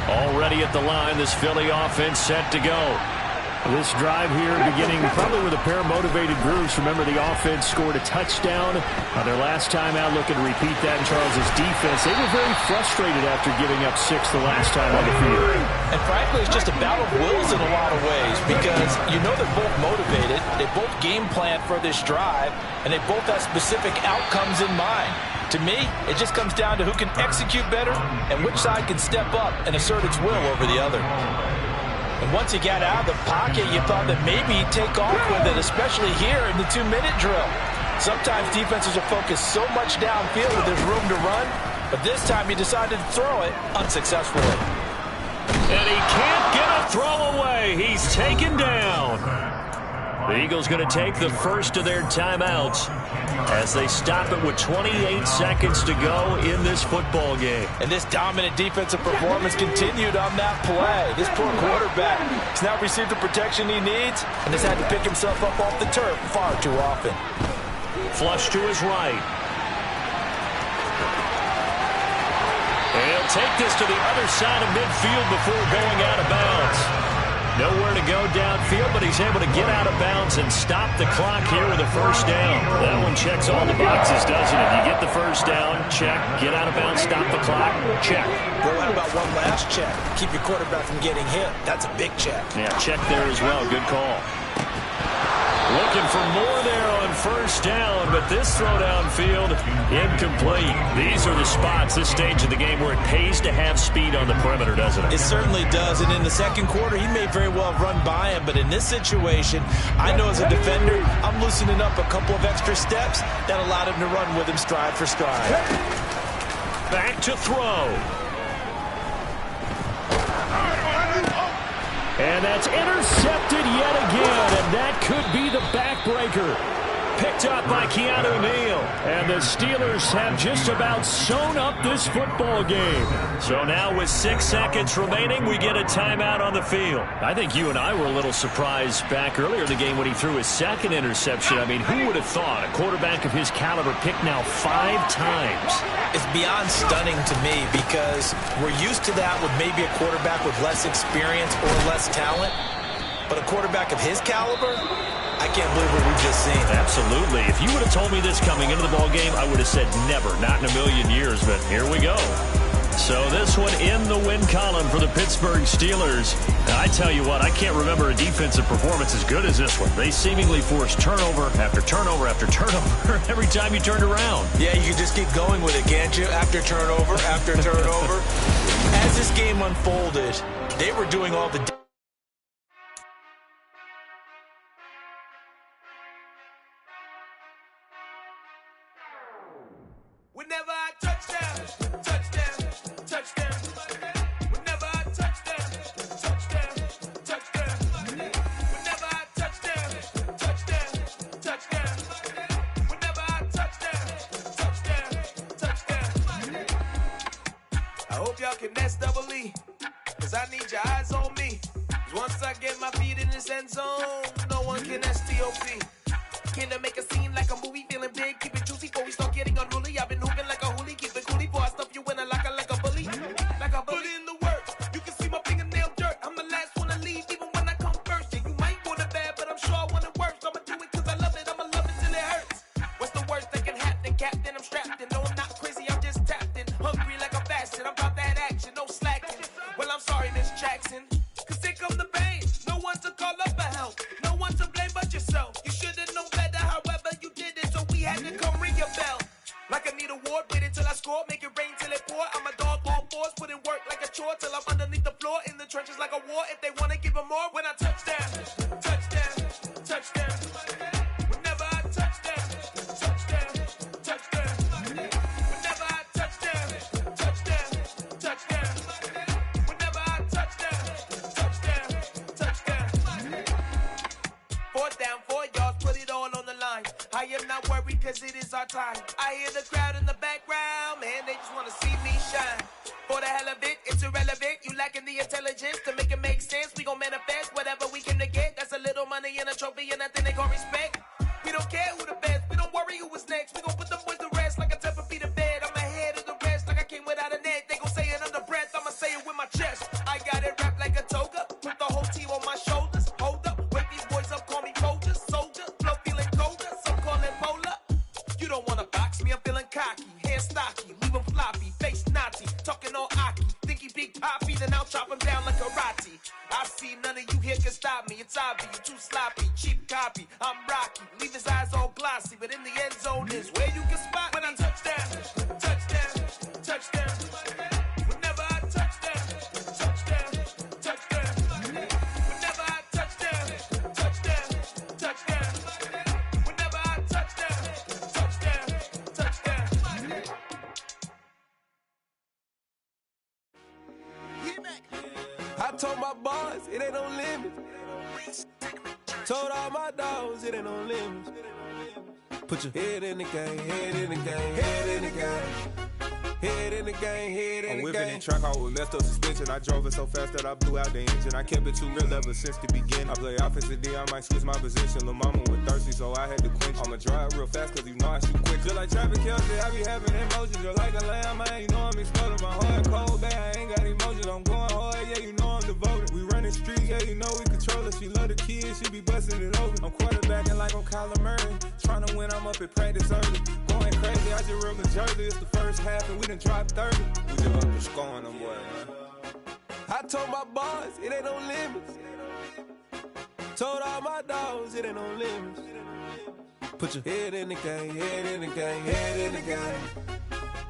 Already at the line, this Philly offense set to go. This drive here beginning probably with a pair of motivated groups. Remember, the offense scored a touchdown on their last time out, looking to repeat that in Charles's defense. They were very frustrated after giving up 6 the last time on the field. And frankly, it's just a battle of wills in a lot of ways because you know they're both motivated. They both game plan for this drive, and they both have specific outcomes in mind. To me, it just comes down to who can execute better and which side can step up and assert its will over the other. And once he got out of the pocket, you thought that maybe he'd take off with it, especially here in the 2-minute drill. Sometimes defenses will focus so much downfield that there's room to run, but this time he decided to throw it unsuccessfully. And he can't get a throw away. He's taken down. The Eagles going to take the first of their timeouts as they stop it with 28 seconds to go in this football game. And this dominant defensive performance continued on that play. This poor quarterback has now received the protection he needs and has had to pick himself up off the turf far too often. Flush to his right. And he'll take this to the other side of midfield before going out of bounds. Nowhere to go downfield, but he's able to get out of bounds and stop the clock here with a first down. That one checks all the boxes, doesn't it? You get the first down, check. Get out of bounds, stop the clock, check. Well, what about one last check? Keep your quarterback from getting hit. That's a big check. Yeah, check there as well. Good call. Looking for more there on first down, but this throw downfield, incomplete. These are the spots, this stage of the game, where it pays to have speed on the perimeter, doesn't it? It certainly does, and in the second quarter, he may very well have run by him, but in this situation, I know as a defender, I'm loosening up a couple of extra steps that allowed him to run with him stride for stride. Back to throw. And that's intercepted yet again, and that could be the backbreaker. Picked up by Keanu Neal. And the Steelers have just about sewn up this football game. So now with 6 seconds remaining, we get a timeout on the field. I think you and I were a little surprised back earlier in the game when he threw his second interception. I mean, who would have thought a quarterback of his caliber picked now 5 times? It's beyond stunning to me because we're used to that with maybe a quarterback with less experience or less talent. But a quarterback of his caliber, I can't believe what we've just seen. Absolutely. If you would have told me this coming into the ball game, I would have said never, not in a million years, but here we go. So this one in the win column for the Pittsburgh Steelers. Now, I tell you what, I can't remember a defensive performance as good as this one. They seemingly forced turnover after turnover after turnover every time you turned around. Yeah, you can just keep going with it, can't you? After turnover, after turnover. As this game unfolded, they were doing all the Whenever I touchdown, touchdown, touchdown. Whenever I touchdown, touchdown, touchdown. Whenever I touchdown, touchdown, touchdown. Whenever I touchdown, touchdown, touchdown. I hope y'all can S-double-E, cause I need your eyes on me. Cause once I get my feet in this end zone, no one can S-T-O-P. Can I make a scene like a movie, feeling big, keep it juicy before we start getting unruly. I've been hooping like a hoolie, keep it coolie before I stuff you in a locker like a bully. Like a bully. Put in the work, you can see my fingernail dirt. I'm the last one to leave, even when I come first. Yeah, you might want it bad, but I'm sure I want it worse. I'ma do it cause I love it, I'ma love it till it hurts. What's the worst that can happen, Captain? I'm strapped in, no I'm not crazy, I'm just tapped in. Hungry like a fasting, I'm about that action, no slacking. Well, I'm sorry, Miss Jackson, cause here come the pain. No one to call up for help, no one to blame but yourself. You should've known better, however you did it, so we had to come ring your bell. Like I need a award, wait until I score, make it rain till it pour. I'm a dog, all fours, put in work like a chore till I'm underneath the floor, in the trenches like a war. If they wanna give them more, when I touchdown, touchdown, touchdown. Whenever I touchdown, touchdown, touchdown. Whenever I touchdown, touchdown, touchdown. Whenever I touchdown, touchdown, touchdown. 4th down, 4 yards, put it all on the line. I am not worried cause it is our time. I hear the crowd in the background, man, they just wanna see me shine. For the hell of it, it's irrelevant. You lacking the intelligence to make it make sense. We gon' manifest whatever we came to get. That's a little money and a trophy and nothing they gon' respect. We don't care who the best, we don't worry who was next. We gon' put them boys to rest like a Tempur-Pedic to bed. I'm ahead of the rest like I came without a net. They gon' say it under breath, I'ma say it with my chest. I got it wrapped like a toga, put the whole team on my shoulders. Hold up, wake these boys up, call me soldier, soldier. Flow feeling colder, some call it polar. You don't wanna box me, I'm feeling cocky. Hair stocky, leave him floppy, face Nazi, talking all Aki. Think he big poppy, then I'll chop him down like karate. I see none of you here can stop me. It's obvious, you too sloppy, cheap copy. I'm Rocky, leave his eyes all glossy, but in the end zone is where you can spot me. When I touchdown, touchdown, touchdown. Whenever I touchdown, touchdown, touchdown. Whenever I touchdown, touchdown, touchdown. Whenever I touchdown, touchdown, touchdown. I told my boys it ain't no limit. Told all my dogs it ain't no limits. Put your head in the game, head in the game, head in the game. Head in the game, head in the game. I'm whipping in track, I was left up suspension. I drove it so fast that I blew out the engine. I kept it too real ever since the beginning. I play offensive D, I might switch my position. Lil' mama was thirsty, so I had to quench. I'ma drive real fast, cause you know I shoot quick. Just like traffic Kelsey, I be having emotions. Just like a lamb, man, you know I'm exploding. My heart cold, bad, I ain't got emotions. I'm going hard, yeah, you know I'm devoted. We running streets, yeah, you know we control it. She love the kids, she be busting it open. I'm quarterbacking like I'm Kyler Murray. Trying to win, I'm up at practice early. Going crazy, I just real the jersey. It's the first half, and we done dropped 30. We just up to scoring them, boy, man. I told my boys, it ain't no limits. Told all my dogs, it ain't no limits. Put your head in the game, head in the game, head in the game.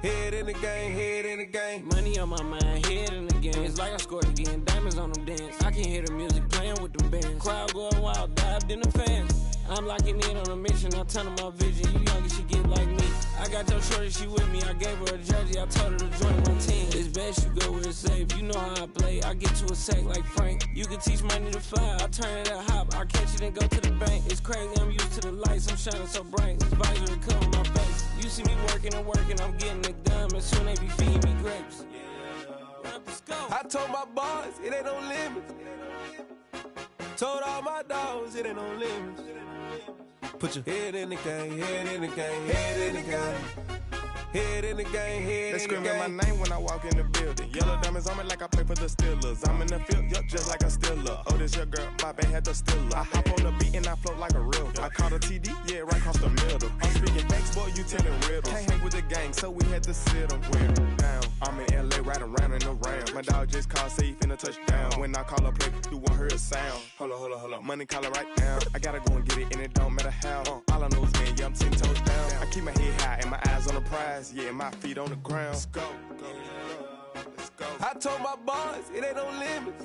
Head in the game, head in the game. Money on my mind, head in the game. It's like I scored again, diamonds on them dance. I can hear the music playing with them bands. Crowd going wild, dived in the fans. I'm locking in on a mission, I tell her my vision. You young and she get like me. I got your shorty, she with me. I gave her a jersey, I told her to join my team. It's best you go where it's safe. You know how I play. I get to a sack like Frank. You can teach money to fly. I turn it up hop. I catch it and go to the bank. It's crazy, I'm used to the lights. I'm shining so bright. This visor cover my face. You see me working and working. I'm getting it done. And soon they be feeding me grapes. Let's go. I told my boys, it ain't no limits. Told all my dogs, it ain't no limits. Put your head in the game, head in the game, head in the game. Head in the game, head They in the game. screaming my name when I walk in the building. Yellow diamonds on me like I play for the Steelers. I'm in the field, yup, just like a Steeler. Oh, this your girl, my band had the Steeler. I hop on the beat and I float like a real. I caught a TD, yeah, right across the middle. I'm speaking facts, boy, you telling riddles. Can't hang with the gang, so we had to sit them down. I'm in LA, riding round and around. My dog just called, say he finna touchdown. When I call a play, you won't hear a sound. Hold up, money calling right now. I gotta go and get it, and it don't matter how. All I know is, man, yeah, I'm 10 toes down. I keep my head high and my eyes on the prize. Yeah, my feet on the ground. Let's go. Let's go. I told my boys, it ain't no limits.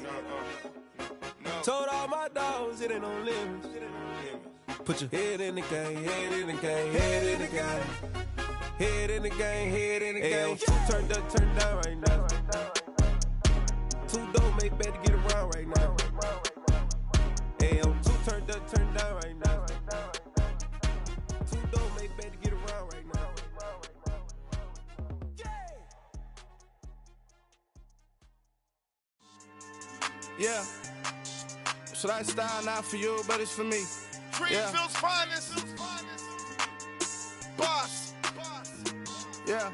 No. Told all my dogs, it ain't no limits. Put your head in the game, head in the game, head in the game. Head in the game, head in the game. Two turned up, turned down right now. Two dope make better get around right now. Two turned up, turned down right now. Two dope make better get around right now. Yeah. So that style not for you, but it's for me. Greenfield's finest. Boss. Yeah.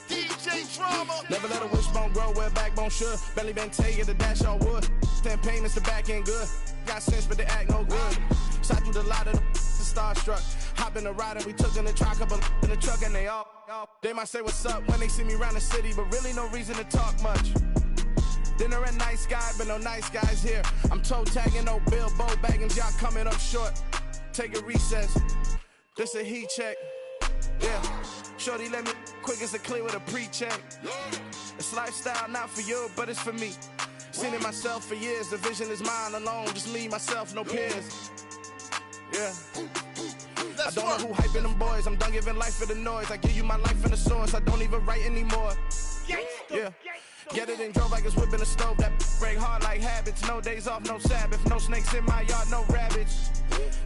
DJ Drama. Never let a wishbone grow where a backbone should. Belly been taken to dash on wood. 10 payments, the back end good. Got sense, but they act no good. Shot through the lot of the starstruck. Hop in the ride and we took in the truck up in the truck and they all. They might say what's up when they see me around the city, but really no reason to talk much. Dinner at nice guy, but no nice guys here. I'm toe tagging, no Bilbo bagging, y'all coming up short. Take a recess. This a heat check. Yeah. Shorty let me quick as a clear with a pre-check. It's lifestyle not for you, but it's for me. Seen it myself for years. The vision is mine alone. Just me, myself, no peers. Yeah. I don't know who hyping them boys. I'm done giving life for the noise. I give you my life in the source. I don't even write anymore. Yeah. Get it and drove like it's whipping a stove. That break hard like habits. No days off, no Sabbath. No snakes in my yard, no rabbits.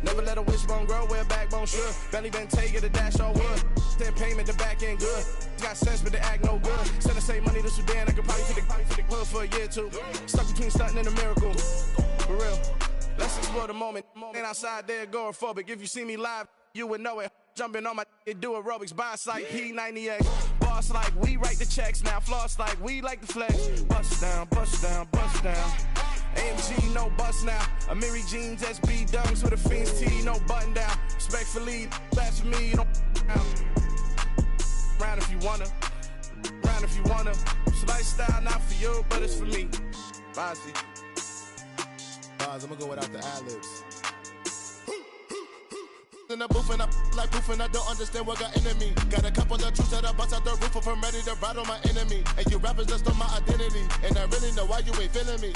Never let a wishbone grow where a backbone should. Belly been taken to dash on wood. 10 payment, the back end good. Got sense, but they act no good. Send the same money to Sudan. I could probably take the hood for a year or two. Stuck between stunting and a miracle. For real. Let's explore the moment. Ain't outside there agoraphobic. If you see me live, you would know it. Jumping on my do aerobics, boss like P90X. Boss like we write the checks now. Floss like we like the flex. Bust down, bust down, bust down. AMG, no bust now. Amiri jeans, SB dunks with a Fiends T, no button down. Respectfully, that's for me, you don't round if you wanna. Round if you wanna. It's lifestyle not for you, but it's for me. Bossy. I'm gonna go without the ad-libs. In the booth and I like proof and I don't understand what got into me. Got a couple of truths that I bust out the roof of. I'm ready to ride on my enemy. And you rappers just stole my identity. And I really know why you ain't feeling me.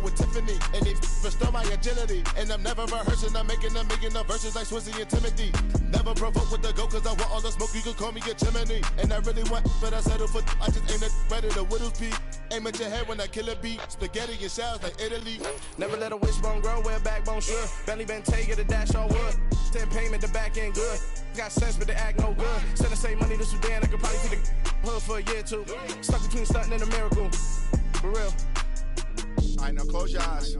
With Tiffany and they restore my agility. And I'm never rehearsing. I'm making a million of verses like Swizzy and Timothy. Never provoke with the go cause I want all the smoke. You can call me a chimney. And I really want but I settle for I just ain't ready to whittles peak. Aim at your head when I kill a beat. Spaghetti and shells like Italy. Never let a wishbone grow where a backbone should. Belly been taken, the dash all wood. 10 payment, the back end good. Got sense, but they act no good. Said I save money to Sudan, I could probably see the hood for a year or two. Stuck between stunting and a miracle. For real. Alright, now close your eyes.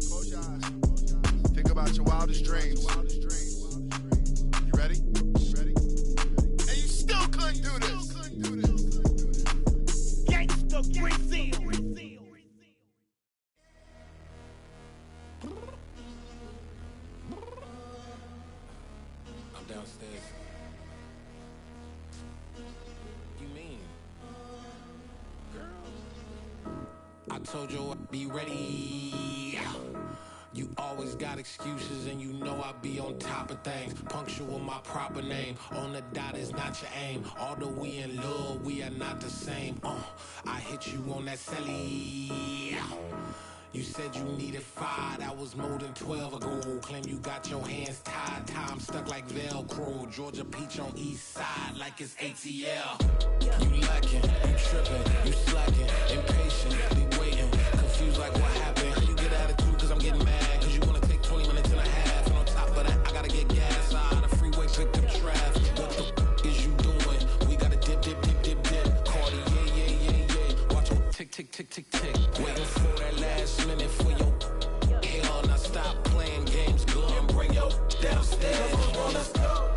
Think about your wildest dreams. You ready? And you still couldn't do this. Gangsta Brazil. I'm downstairs. You mean? Girl. I told you I'd be ready. You always got excuses and you know I be on top of things. Punctual my proper name. On the dot is not your aim. Although we in love, we are not the same. I hit you on that celly. You said you needed 5, that was more than 12 ago. Claim you got your hands tied, time stuck like Velcro. Georgia Peach on east side like it's ATL. You lacking, you tripping, you slacking, impatient, be waiting, confused like what happened. You get attitude cause I'm getting mad, cause you wanna take 20 minutes and a half. And on top of that, I gotta get gas out of the freeway, picked up traffic. What the f is you doing? We gotta dip. Cardi, yeah. Watch your tick. Waiting for that last minute for your hell. Now stop playing games, go and bring your downstairs. Come on, let's go.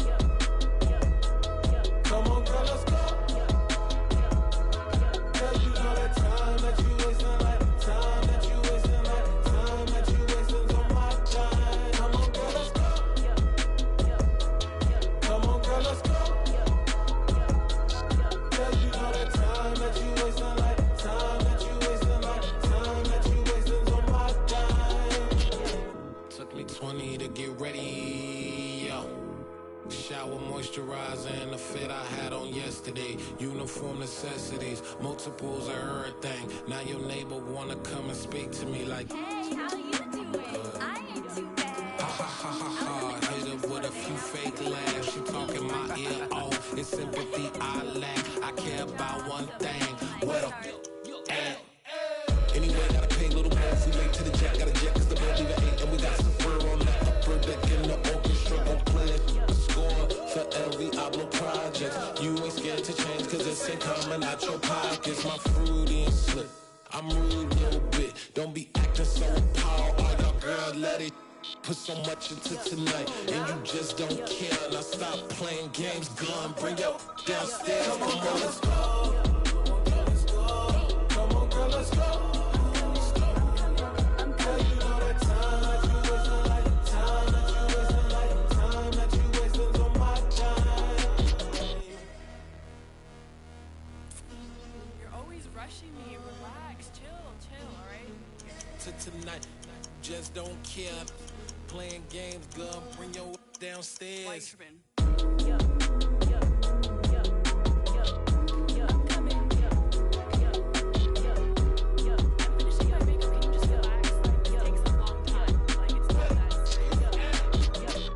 Come on, girl, let's go. Cause you know that time that you wasting, like time that you wasting, like time that you wasting on my time. Come on, girl, let's go. Come on, girl, let's go. Cause you know that time that you wasting, like time that you wasting, like time that you wasting on my time. Took me 20 to get ready, yo. Shower moisturizer and the fit I had on yesterday. Uniform necessities, multiples of everything. Now your neighbor wanna come and speak to me like, hey, how you doing? I ain't too bad. Ha. Hit her with a few fake laughs. She talking my ear off. It's sympathy I lack. I care about one thing. What up? Anyway, gotta pay a little more if we late to the jet. Gotta jet cause the boat leave at 8. And we got some fur on the upper deck in the orchestra. Gon' play it. Score for LV Ablo projects. You ain't scared to change cause it's ain't coming out your pockets. My fruity and slip. I'm rude a little bit. Don't be acting so appalled. Oh, y'all girl, let it put so much into tonight. And you just don't care. Now stop playing games. Gun, bring your downstairs. Come on, girl, let's go. Come on, girl, let's go. Me, relax, chill, alright? Tonight, just don't care. Playing games, girl, bring your downstairs. Why you tripping? I'm coming. I'm finishing my makeup. Can you just relax? Like, it takes a long time. Like, it's not that serious.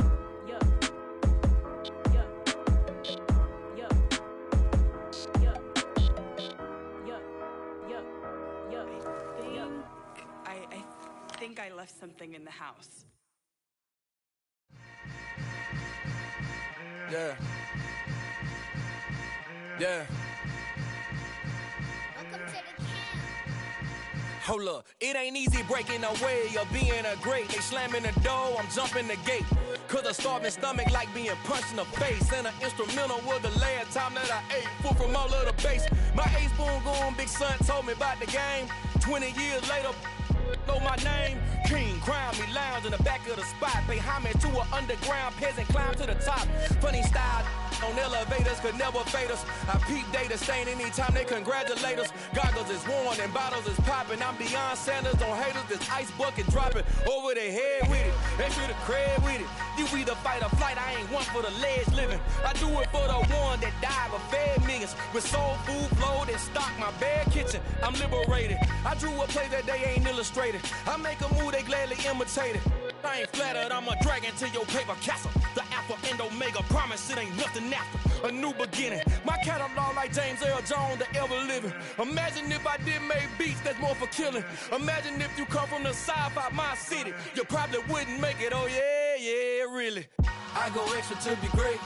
I think I left something in the house. Yeah. Hold up, it ain't easy breaking away or being a great. They slamming the door, I'm jumping the gate. Cause a starving stomach like being punched in the face. And an instrumental was the last time that I ate. Full from all of the bass. My A-spoon going, big son told me about the game. 20 years later, know my name. King, crown me, lounge in the back of the spot. Pay homage to an underground peasant, climb to the top. Funny style on elevators could never fade us. I peep data stain anytime they congratulate us. Goggles is worn and bottles is popping. I'm beyond Sanders on haters, this ice bucket dropping over their head with it. Extra the cred with it. You either fight or flight, I ain't one for the ledge living. I do it for the one that died but fed millions. With soul food flowed and stocked my bare kitchen. I'm liberated. I drew a play that they ain't illustrated. I make a move, they gladly imitate it. I ain't flattered, I'm a dragon to your paper castle. The Alpha and Omega, promise it ain't nothing after. A new beginning. My catalog like James Earl Jones, the ever living. Imagine if I did make beats that's more for killing. Imagine if you come from the sci-fi my city. You probably wouldn't make it, oh yeah, really. I go extra to be great.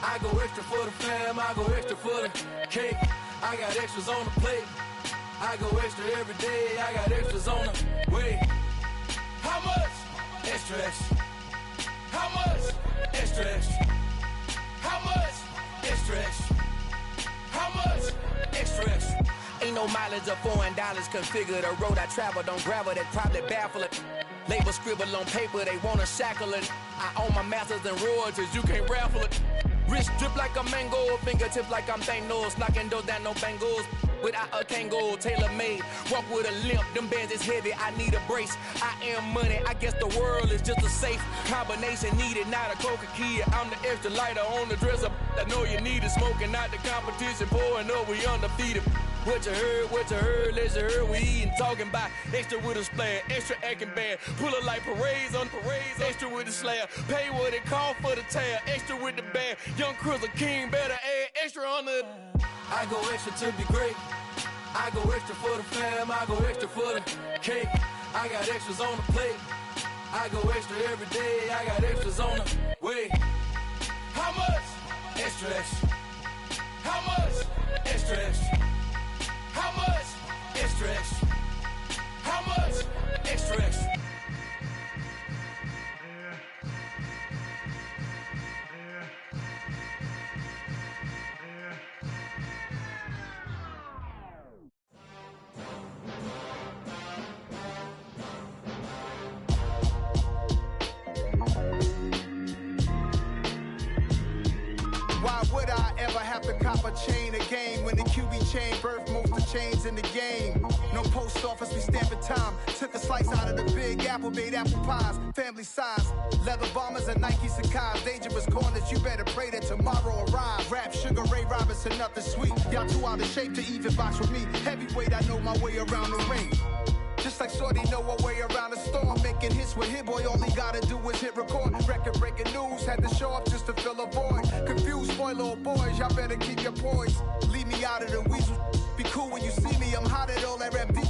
I go extra for the fam, I go extra for the cake. I got extras on the plate. I go extra every day, I got extras on the way. How much? Extra, extra. How much? Extra, extra. How much? Extra, extra. How much? Extra, extra. Ain't no mileage of $4 configure the road I travel. Don't gravel, that probably baffle it. Label scribble on paper, they wanna shackle it. I own my masters and royalties, you can't raffle it. Wrist drip like a mango, fingertips like I'm Thanos. Knocking those down, no bangles. Without a Kango, tailor-made. Walk with a limp, them bands is heavy, I need a brace. I am money, I guess the world is just a safe combination needed, not a coca-key. I'm the extra lighter on the dresser. I know you need it, smoking out the competition, pouring up, we undefeated. What you heard, let you heard, we eatin', talking about extra with a splash, extra acting bad, pull it like parades on parades, extra with the slab, pay what it cost for the tab, extra with the bag, young Crizzle King, better add extra on the. I go extra to be great, I go extra for the fam, I go extra for the cake, I got extras on the plate, I go extra every day, I got extras on the way. How much? Extra, extra. How much? Extra, extra. How much? Extra, extra. How much? Extra, extra. Why would I ever have to cop a chain again when the QB chain birthed most of chains in the game? No post office, we stamping time. Took a slice out of the big apple, made apple pies, family size. Leather bombers and Nike Sacai's. Dangerous corners, you better pray that tomorrow arrive. Rap, Sugar Ray Robinson, nothing sweet. Y'all too out of shape to even box with me. Heavyweight, I know my way around the ring. Just like Shorty know a way around the storm. Making hits with Hit Boy, all he gotta do is hit record. Record breaking news, had to show up just to fill a void. Confused, spoil little boys, y'all better keep your poise. Leave me out of the weasel. Be cool when you see me, I'm hot at all that rap deep.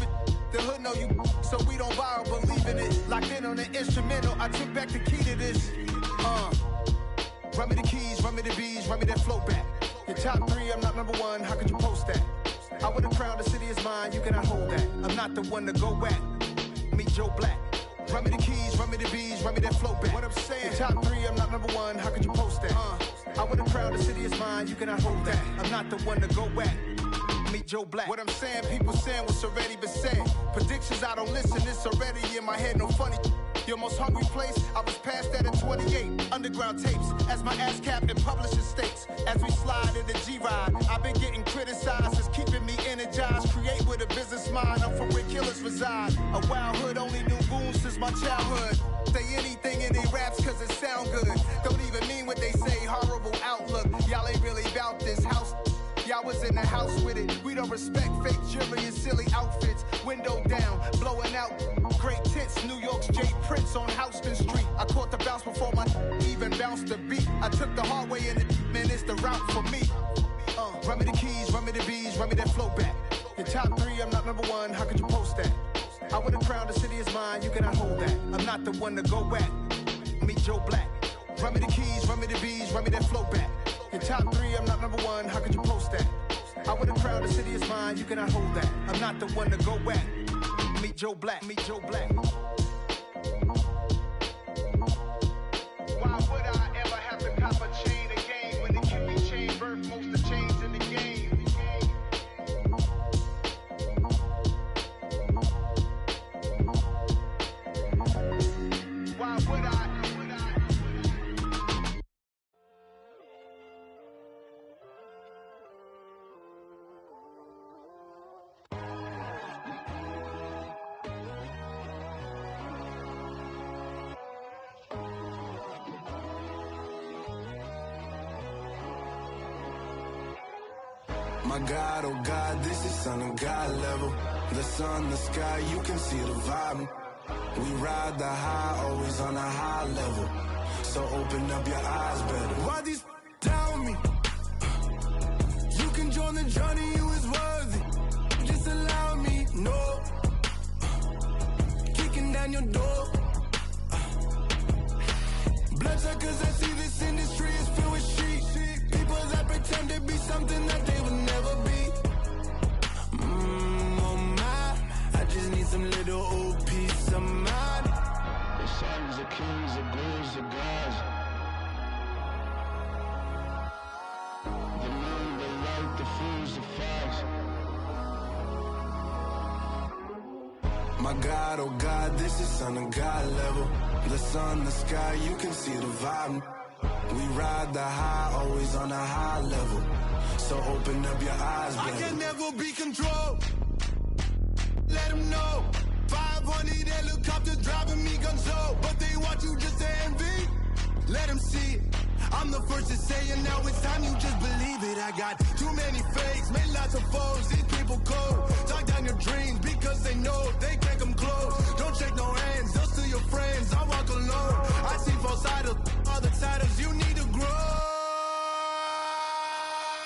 The hood know you, so we don't borrow, believe in it. Locked in on the instrumental, I took back the key to this. Run me the keys, run me the bees, run me that flow back. Your top 3, I'm not number 1, how could you post that? I would've crowned the city is mine, you cannot hold that. I'm not the one to go back. Meet Joe Black. Run me the keys, run me the bees, run me that flow back. What I'm saying, your top 3, I'm not number 1, how could you post that? I would've crowned the city is mine, you cannot hold that. I'm not the one to go back. Meet Joe Black. What I'm saying, people saying what's already been said. Predictions, I don't listen, it's already in my head, no funny. Your most hungry place, I was past that at 28. Underground tapes, as my ass capped in publishing states. As we slide in the G-Ride, I've been getting criticized, it's keeping me energized. Create with a business mind, I'm from where killers reside. A wild hood, only knew goons since my childhood. Say anything in their raps cause it sound good. Don't even mean what they say, horrible outlook. Y'all ain't really about this house. Y'all was in the house with it. We don't respect fake jewelry and silly outfits. Window down, blowing out. Great tits, New York's J. Prince on Houston Street. I caught the bounce before my even bounced the beat. I took the hard way in it, man, it's the route for me. Run me the keys, run me the bees, run me that flow back. Your top 3, I'm not number 1, how could you post that? I would've crowned the city is mine, you cannot hold that. I'm not the one to go back. Meet Joe Black. Run me the keys, run me the bees, run me that flow back. Your top 3, I'm not number 1, how could you post that? I would've crowned the city is mine, you cannot hold that. I'm not the one to go back. Meet Joe Black, meet Joe Black. Why would I ever have to cop a chain again when the QB chain birthed most of chains in the game? Why would I? My God, oh God, this is son of God level. The sun, the sky, you can see the vibe. We ride the high, always on a high level. So open up your eyes better. Why these down me? You can join the journey, you is worthy. Just allow me, no. Kicking down your door. Bloodsuckers, I see this industry is filled with sheep. People that pretend to be something that they will never be. Oh my, I just need some little old peace of mind. The sons, the kings, the ghouls, the gods. The moon, the light, the fools, the facts. My God, oh God, this is Son of God level. The sun, the sky, you can see the vibe. We ride the high, always on a high level. So open up your eyes, baby. I can never be controlled. Let them know. 500 helicopters driving me gonzo. But they want you just to envy. Let them see it. I'm the first to say it, now it's time you just believe it. I got too many fakes, made lots of foes. These people cold. Talk down your dreams because they know they can't come close. Don't shake no hands, they'll steal your friends. I walk alone. I see false idols, other titles. You need to grow.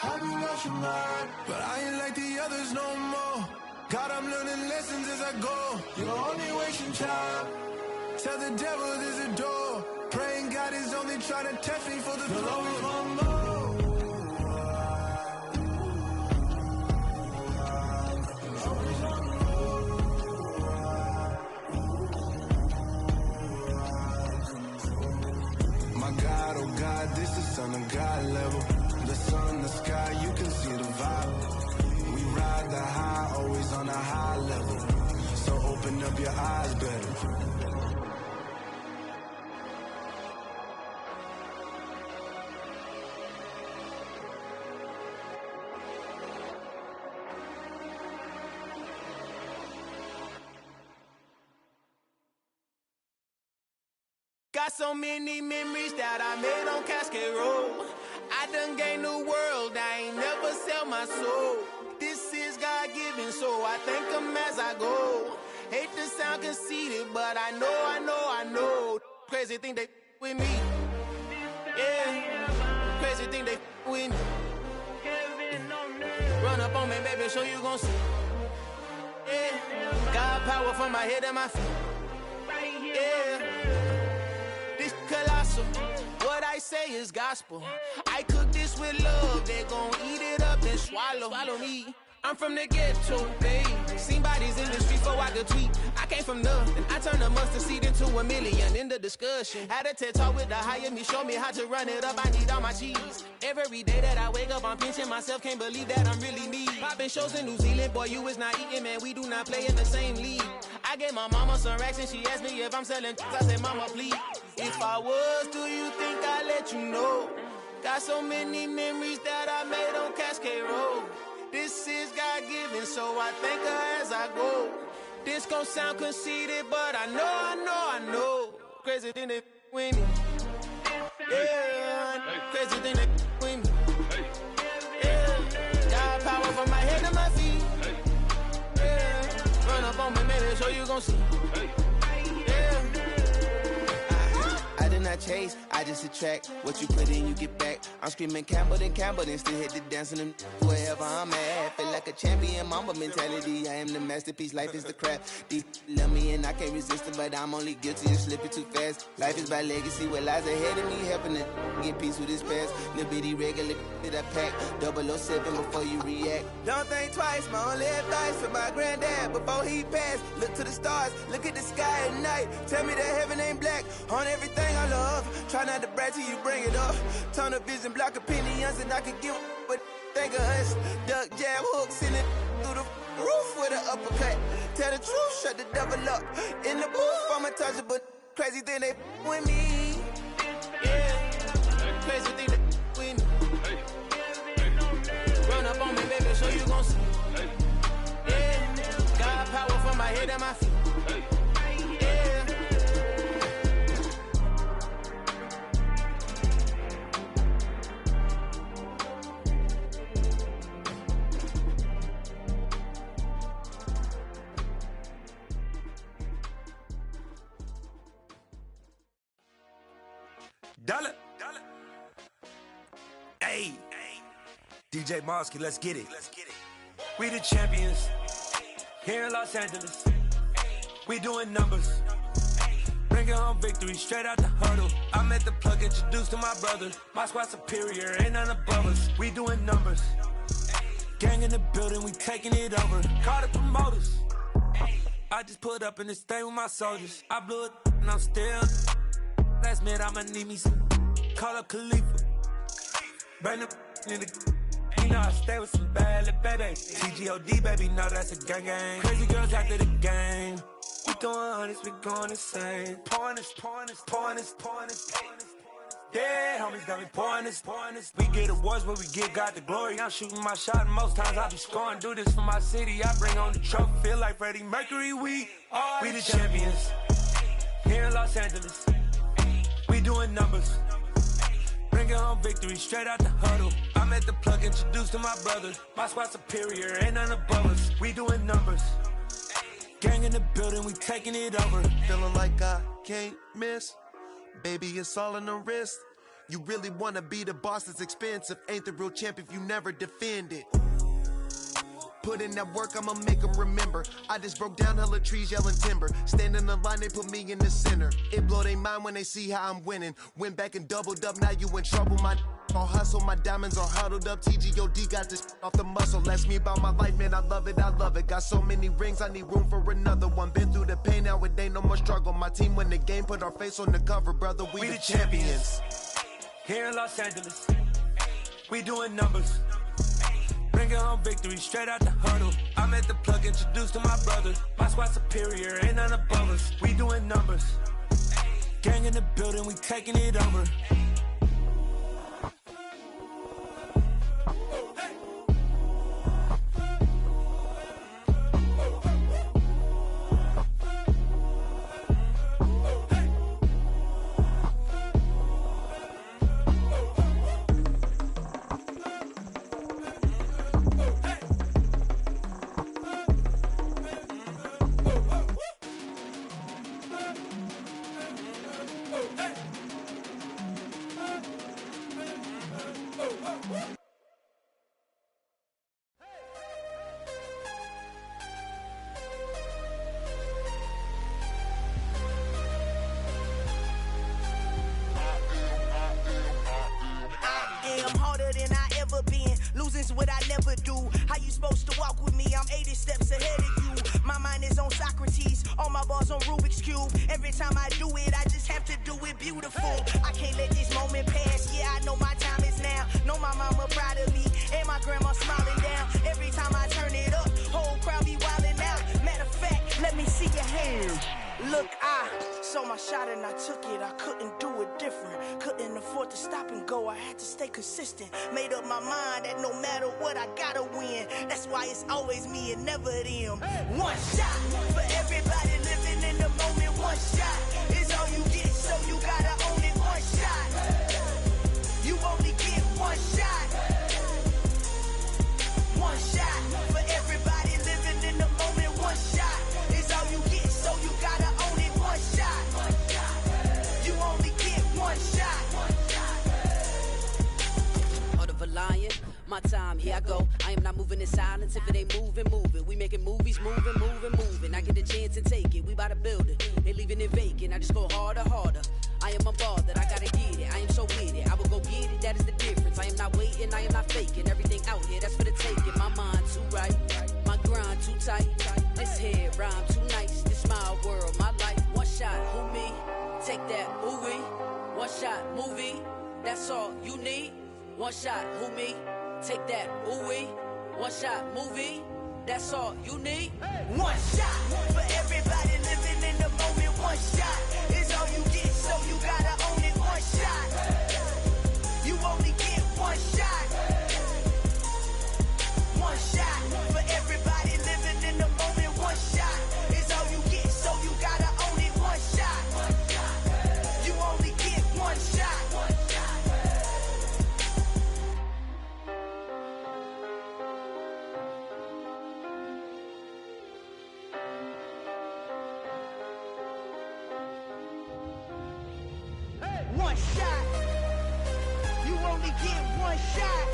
I've been rushing mine, but I ain't like the others no more. God, I'm learning lessons as I go. You're only wasting time. Tell the devil there's a door. Praying God is only trying to test me for the glory of more. My God, oh God, this is Son of God level. The sun, the sky, you can see the vibe. We ride the high, always on a high level. So open up your eyes better. Got so many memories that I made on Cascade Road. I done gained the world, I ain't never sell my soul. This is God-given, so I thank him as I go. Hate to sound conceited, but I know. Crazy thing they with me. Yeah, crazy thing they with me. Run up on me, baby, show you gon' see. Yeah, God power from my head and my feet. Yeah. This colossal, what I say is gospel. I cook this with love, they gon' eat it up and swallow me. I'm from the ghetto, babe. Seen bodies in the streets before I could tweet. I came from nothing, I turned a mustard seed into a million. In the discussion, had a TED talk with the higher me, show me how to run it up. I need all my cheese. Every day that I wake up, I'm pinching myself, can't believe that I'm really me. Popping shows in New Zealand, boy, you is not eating, man. We do not play in the same league. I gave my mama some racks and she asked me if I'm selling. I said, mama, please. If I was, do you think I'd let you know? Got so many memories that I made on Cascade Road. This is God-given, so I thank her as I go. This gon' sound conceited, but I know. Crazy thing they with me. Yeah, crazy thing they with me. Yeah, got power from my head to my feet. Yeah, run up on me, maybe so you gon' see. Yeah. I did not chase, I just attract. What you put in, you get back. I'm screaming Campbell, then still hit the dancing and wherever I'm at. Feel like a champion, mamba mentality. I am the masterpiece, life is the crap. Deep love me and I can't resist it, but I'm only guilty of slipping too fast. Life is by legacy, what lies ahead of me, helping to get peace with this past. Little bitty regular that I pack, 007 before you react. Don't think twice, my only advice for my granddad before he passed. Look to the stars, look at the sky at night. Tell me that heaven ain't black on everything I love. Try not to brag till you bring it up. Tunnel vision, block opinions, and I can give what think of us. Duck jab hooks in it through the roof with an uppercut. Tell the truth, shut the devil up. In the booth, I'm untouchable. Crazy thing they with me. Yeah, crazy thing they with me. Run up on me, baby, so you gon' see. Yeah, got power from my head and my feet. Yeah. Dollar. Hey. DJ Mosky, let's get it. We the champions. Here in Los Angeles. We doing numbers. Bringing home victory straight out the huddle. I'm at the plug, introduced to my brother. My squad superior, ain't none above us. We doing numbers. Gang in the building, we taking it over. Call the promoters. I just put up in this thing with my soldiers. I blew it and I'm still. Last minute, I'ma need me some. Call up Khalifa. Bring the in the. You know I stay with some bad little baby. TGOD, baby, know that's a gang gang. Crazy girls after the game. We throwing hundreds, we going insane. Pouring this. Yeah, homies got me pouring this. We get awards, but we give God the glory. I'm shooting my shot, and most times I be scoring. Do this for my city, I bring on the trophy. Feel like Freddie Mercury, we the champions. Here in Los Angeles, we doing numbers. Bringing home victory straight out the huddle. I'm at the plug, introduced to my brother. My squad superior, ain't none above us. We doing numbers. Gang in the building, we taking it over. Feeling like I can't miss. Baby, it's all in the wrist. You really wanna be the boss, it's expensive. Ain't the real champ if you never defend it. Put in that work, I'ma make them remember. I just broke down hella trees, yelling timber. Stand in the line, they put me in the center. It blow they mind when they see how I'm winning. Went back and doubled up, now you in trouble. My all hustle, my diamonds are huddled up. TGOD got this off the muscle. Ask me about my life, man, I love it. Got so many rings, I need room for another one. Been through the pain, now it ain't no more struggle. My team win the game, put our face on the cover, brother. We the champions. Here in Los Angeles, we doing numbers. Bringing home victory straight out the huddle. I'm at the plug, introduced to my brother. My squad superior, ain't none above us. We doing numbers. Gang in the building, we taking it over. Losing's what I never do. How you supposed to walk with me? I'm 80 steps ahead of you. My mind is on Socrates, all my balls on Rubik's Cube. Every time I do it, I just have to do it beautiful. I can't let this moment pass. Yeah, I know my time is now. Know my mama proud of me, and my grandma smiling down. Every time I turn it up, whole crowd be wildin' out. Matter of fact, let me see your hands. Look, I saw my shot and I took it. I couldn't do it different. Couldn't afford to stop and go. I had to stay consistent. Made up my mind that no matter what, I gotta win. That's why it's always me and never them. One shot for everybody living in the moment. One shot is all you get, so you gotta own it. One shot. You only get one shot. One shot for everybody living in the moment. One shot is all you get, so you gotta own it. One shot. You only get one shot. Heart of a lion, my time, here I go. I am not moving in silence. If it ain't moving, moving. We making movies, moving. I get a chance and take it. We bout to build it. They leaving it vacant. I just go harder. I am unbothered. I gotta get it. I am so with it. I will go get it. That is the difference. I am not waiting. I am not faking. Everything out here, that's for the taking. My mind too right. My grind too tight. This head rhyme too nice. This my world, my life. One shot, who me? Take that, who we? One shot, movie. That's all you need. One shot, who me? Take that, who we? One shot, movie. That's all you need. One shot for everybody living in the moment. One shot is all you get, so you gotta own it. One shot. You only get one shot. One shot for everybody living in the moment. One shot is all you get, so you gotta own it. One shot. You only get one shot. one shot. You only get one shot.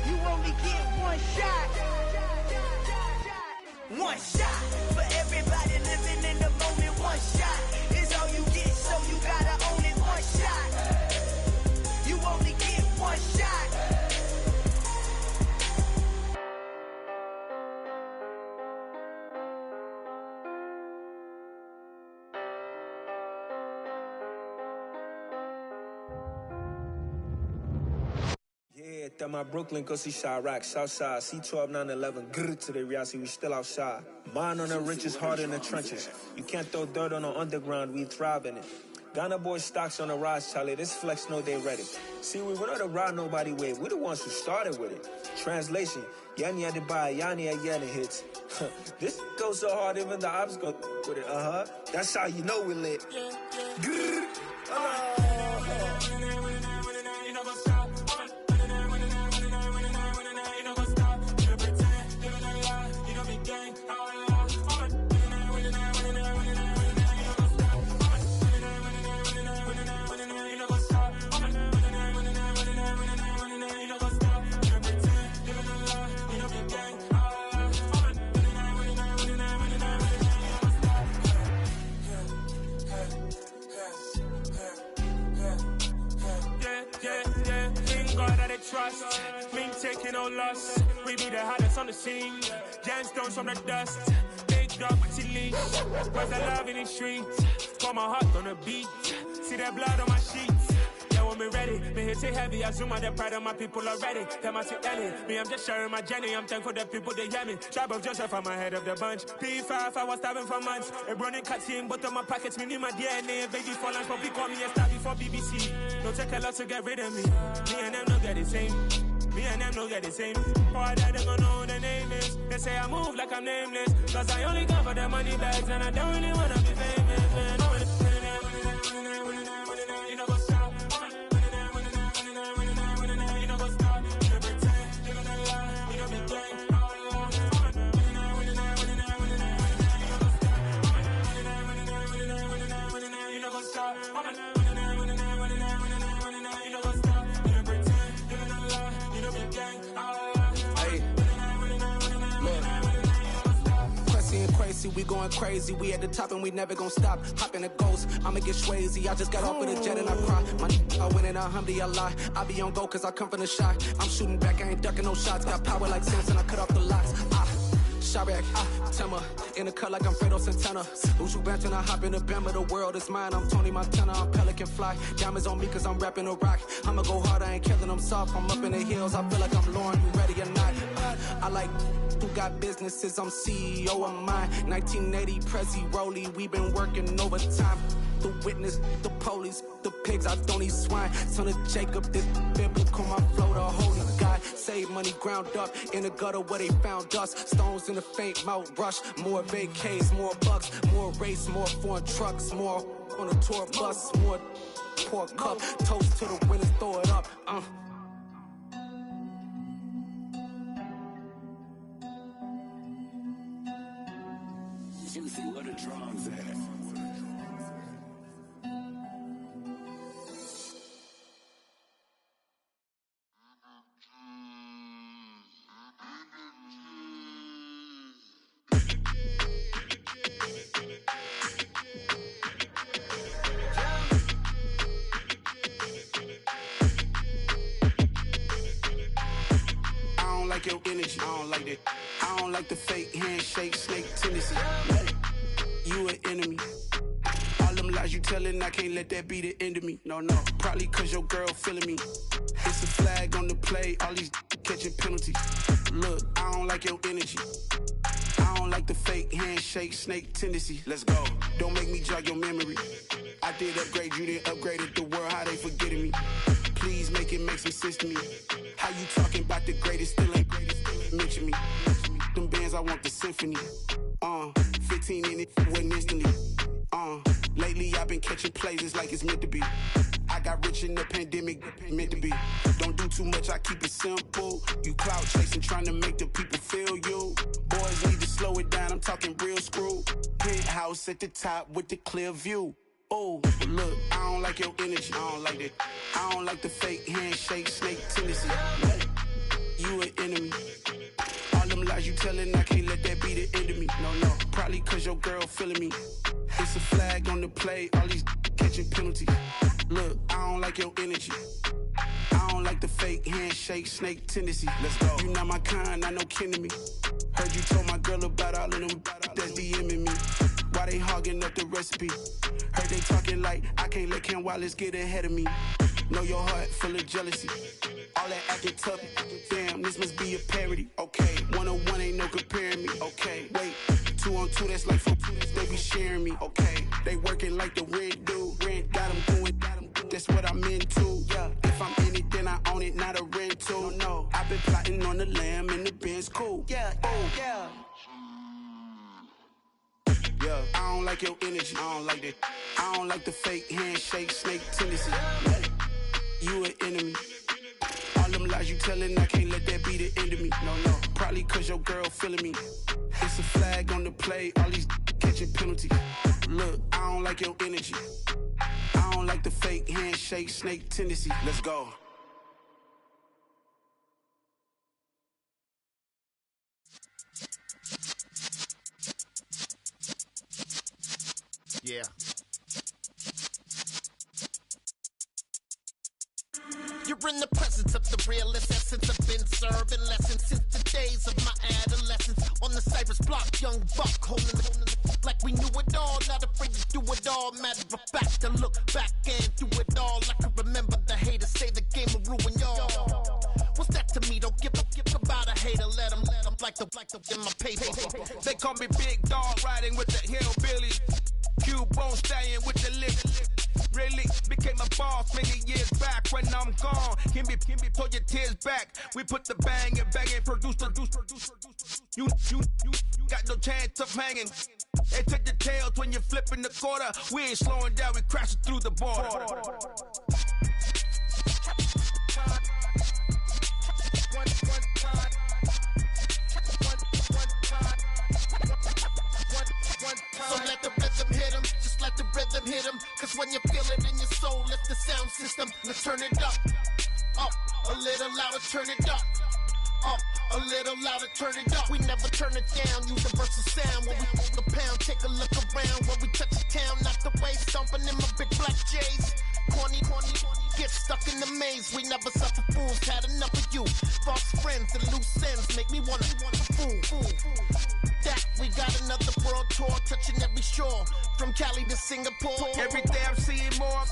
You only get one shot. One shot for everybody living in the moment. One shot is all you get, so you gotta own it. One shot. You only get one shot. Yeah, that my Brooklyn, go see Chirac, Southside, C12, 911, grrr to the reality, we still outside. Mine on the riches, hard in the trenches. You can't throw dirt on the underground, we thrive in it. Ghana boys stocks on the rise, Charlie, this flex know they ready. See, we were not to ride nobody with, we the ones who started with it. Translation, Yanni had to buy, Yanni had Yanni hits. This goes so hard, even the ops go with it, That's how you know we lit. Grrr. Trust, me taking no loss. We be the hottest on the scene. Gemstones from the dust. Big dog with leash. Where's the love in the streets? Got my heart on the beat. See that blood on my sheets. Yeah, when me ready, me hit it heavy. I zoom out the pride of my people already. Tell my Ellie, me I'm just sharing my journey. I'm thankful the people they hear me. Tribe of Joseph, I'm ahead of the bunch. P5, I was starving for months. A running cutscene, but on my pockets, me need my DNA. Baby for lunch, but we call me a star before BBC. Don't take a lot to get rid of me. Me and them don't get the same. Me and them don't get the same. All that they gonna know the name is. They say I move like I'm nameless. Cause I only come for the money bags and I don't really wanna be famous, man. You know what's up? You know what's up? You pretend, living a lie. You know be gang. You know what's up? We going crazy, we at the top and we never gonna stop. Hop in a ghost, I'ma get swayzy. I just got off with a jet and I cry. I win in a Humvee, I lie. I be on go cause I come from the shot. I'm shooting back, I ain't ducking no shots. Got power like Samson, I cut off the locks. Chirac, Tema, in the cut like I'm Fredo Santana. Who's you benching? I hop in the Bama, the world is mine. I'm Tony Montana, I'm Pelican Fly. Diamonds on me cause I'm rapping a rock. I'ma go hard, I ain't killing them soft. I'm up in the hills, I feel like I'm Lauren, you ready or not? I like who got businesses, I'm CEO of mine. 1980 Prezi Rolly, we been working overtime. The witness, the police, the pigs, I don't eat swine. Son of Jacob, this biblical, my flow, the holy God. Save money ground up in the gutter where they found us. Stones in the faint mouth rush. More vacays, more bucks, more race, more foreign trucks, more on a tour bus, more pour cup. Toast to the winners, throw it up. Juicy, where the drums at? Your energy, I don't like that. I don't like the fake handshake, snake tendency. You an enemy. All them lies you telling, I can't let that be the end of me. No, probably cause your girl feeling me. It's a flag on the play, all these catching penalties. Look, I don't like your energy. I don't like the fake handshake, snake tendency. Let's go. Don't make me jog your memory. I did upgrade, you didn't upgrade it. The world, how they forgetting me. Please make it make some sense to me. How you talking about the greatest, still ain't greatest, mention me. Them bands, I want the symphony. 15 in it, wasn't instantly. Lately I've been catching plays, it's like it's meant to be. I got rich in the pandemic, meant to be. Don't do too much, I keep it simple. You clout chasing, trying to make the people feel you. Boys need to slow it down, I'm talking real screw. Penthouse at the top with the clear view. Oh, look, I don't like your energy, I don't like that. I don't like the fake handshake, snake tendency. You an enemy. All them lies you telling, I can't let that be the end of me. No, probably cause your girl feeling me. It's a flag on the play, all these catching penalties. Look, I don't like your energy. I don't like the fake handshake, snake tendency. Let's go. You not my kind, not no kin to me. Heard you told my girl about all of them that's DMing me. Why they hogging up the recipe? Heard they talking like I can't let Ken Wallace get ahead of me. Know your heart full of jealousy. All that acting tough, damn, this must be a parody. Okay, 1-on-1 ain't no comparing me. Okay, wait, 2-on-2, that's like 4, they be sharing me. Okay, they working like the rent do. Rent got them going, that's what I'm into. Yeah, if I'm in it, then I own it, not a rental. No, I've been plotting on the lamb and the Benz cool. Yeah, yeah. Yeah, I don't like your energy, I don't like that. I don't like the fake handshake, snake tendency. You an enemy. All them lies you telling, I can't let that be the end of me. No, probably cause your girl feeling me. It's a flag on the play, all these catching penalties. Look, I don't like your energy. I don't like the fake handshake, snake tendency. Let's go. Yeah. You're in the presence of the realest essence. I've been serving lessons since the days of my adolescence. On the Cypress block, young buck holding it like we knew it all. Not afraid to do it all. Matter of fact, to look back and do it all. I can remember the haters say the game will ruin y'all. What's that to me? Don't give about a hater. Let them like the in my paper. They call me Big Dog, riding with the hillbillies. Cubone staying with the lick. Really became a boss many years back. When I'm gone, can be pull your tears back. We put the bang and produce. You got no chance of hanging. They take the tails when you're flipping the quarter. We ain't slowing down, we crashing through the border. So let the rhythm hit him, just let the rhythm hit him. Cause when you feel it in your soul, lift the sound system. Let's turn it up, a little louder, turn it up. A little louder, turn it up. We never turn it down, universal sound. When we hold the pound, take a look around. When we touch the town, not the way, stomping in my big black J's. Corny, get stuck in the maze. We never suffer fools, had enough of you. False friends and loose ends make me wanna fool. That we got another world tour, touching every shore, from Cali to Singapore. Every day I'm seeing more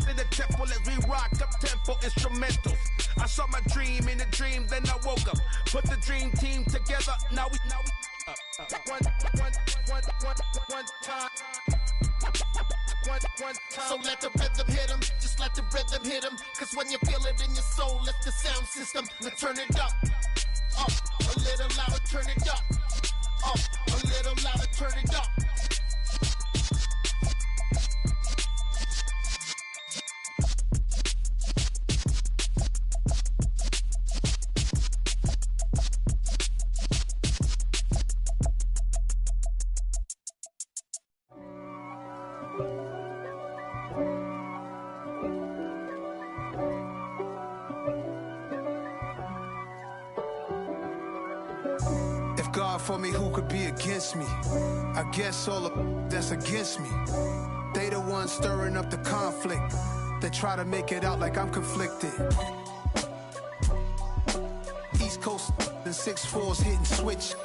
in the temple as we rock up tempo instrumentals. I saw my dream in a dream, then I woke up. Put the dream team together, now we One time. So let the rhythm hit him, just let the rhythm hit him. Cause when you feel it in your soul, lift the sound system. Let's turn it up, a little louder, turn it up. A little louder, turn it up. God for me, who could be against me? I guess all of that's against me. They the ones stirring up the conflict. They try to make it out like I'm conflicted. East Coast and 6'4's hitting switch.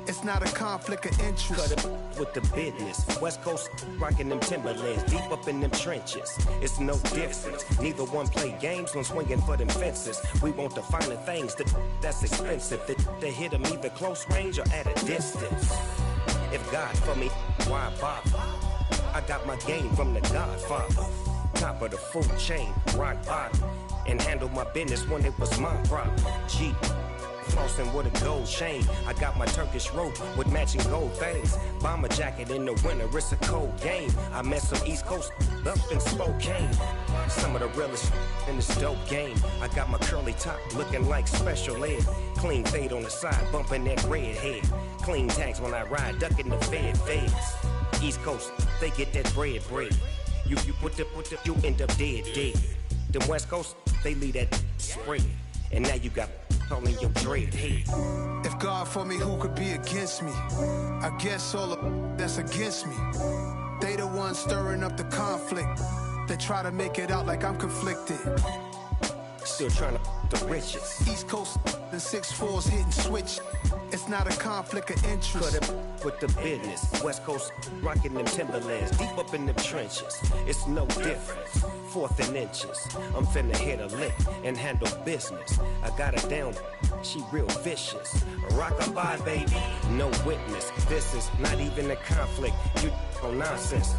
It's not a conflict of interest. Cut it with the business. West Coast rocking them Timberlands, deep up in them trenches. It's no difference. Neither one play games when swinging for them fences. We want the finer things that's expensive. That hit them either close range or at a distance. If God for me, why bother? I got my game from the Godfather. Top of the food chain, rock bottom. And handle my business when it was my problem. G. flossing with a gold chain. I got my Turkish rope with matching gold things. Bomber jacket in the winter, it's a cold game. I met some East Coast up in Spokane. Some of the realest in this dope game. I got my curly top looking like special ed. Clean fade on the side, bumping that red head. Clean tags when I ride, ducking the feds. East Coast, they get that bread. You put the, you end up dead. Them West Coast, they leave that spread. And now you got all in your dread head. If God for me, who could be against me? I guess all of that's against me. They the ones stirring up the conflict. They try to make it out like I'm conflicted. Still trying to the riches. East Coast, the 6'4s hitting switch. It's not a conflict of interest. Cut up with the business. West Coast rocking them Timberlands. Deep up in them trenches. It's no difference. 4th and inches. I'm finna hit a lick and handle business. I got her down. She real vicious. Rock-a-bye, baby. No witness. This is not even a conflict. You on nonsense.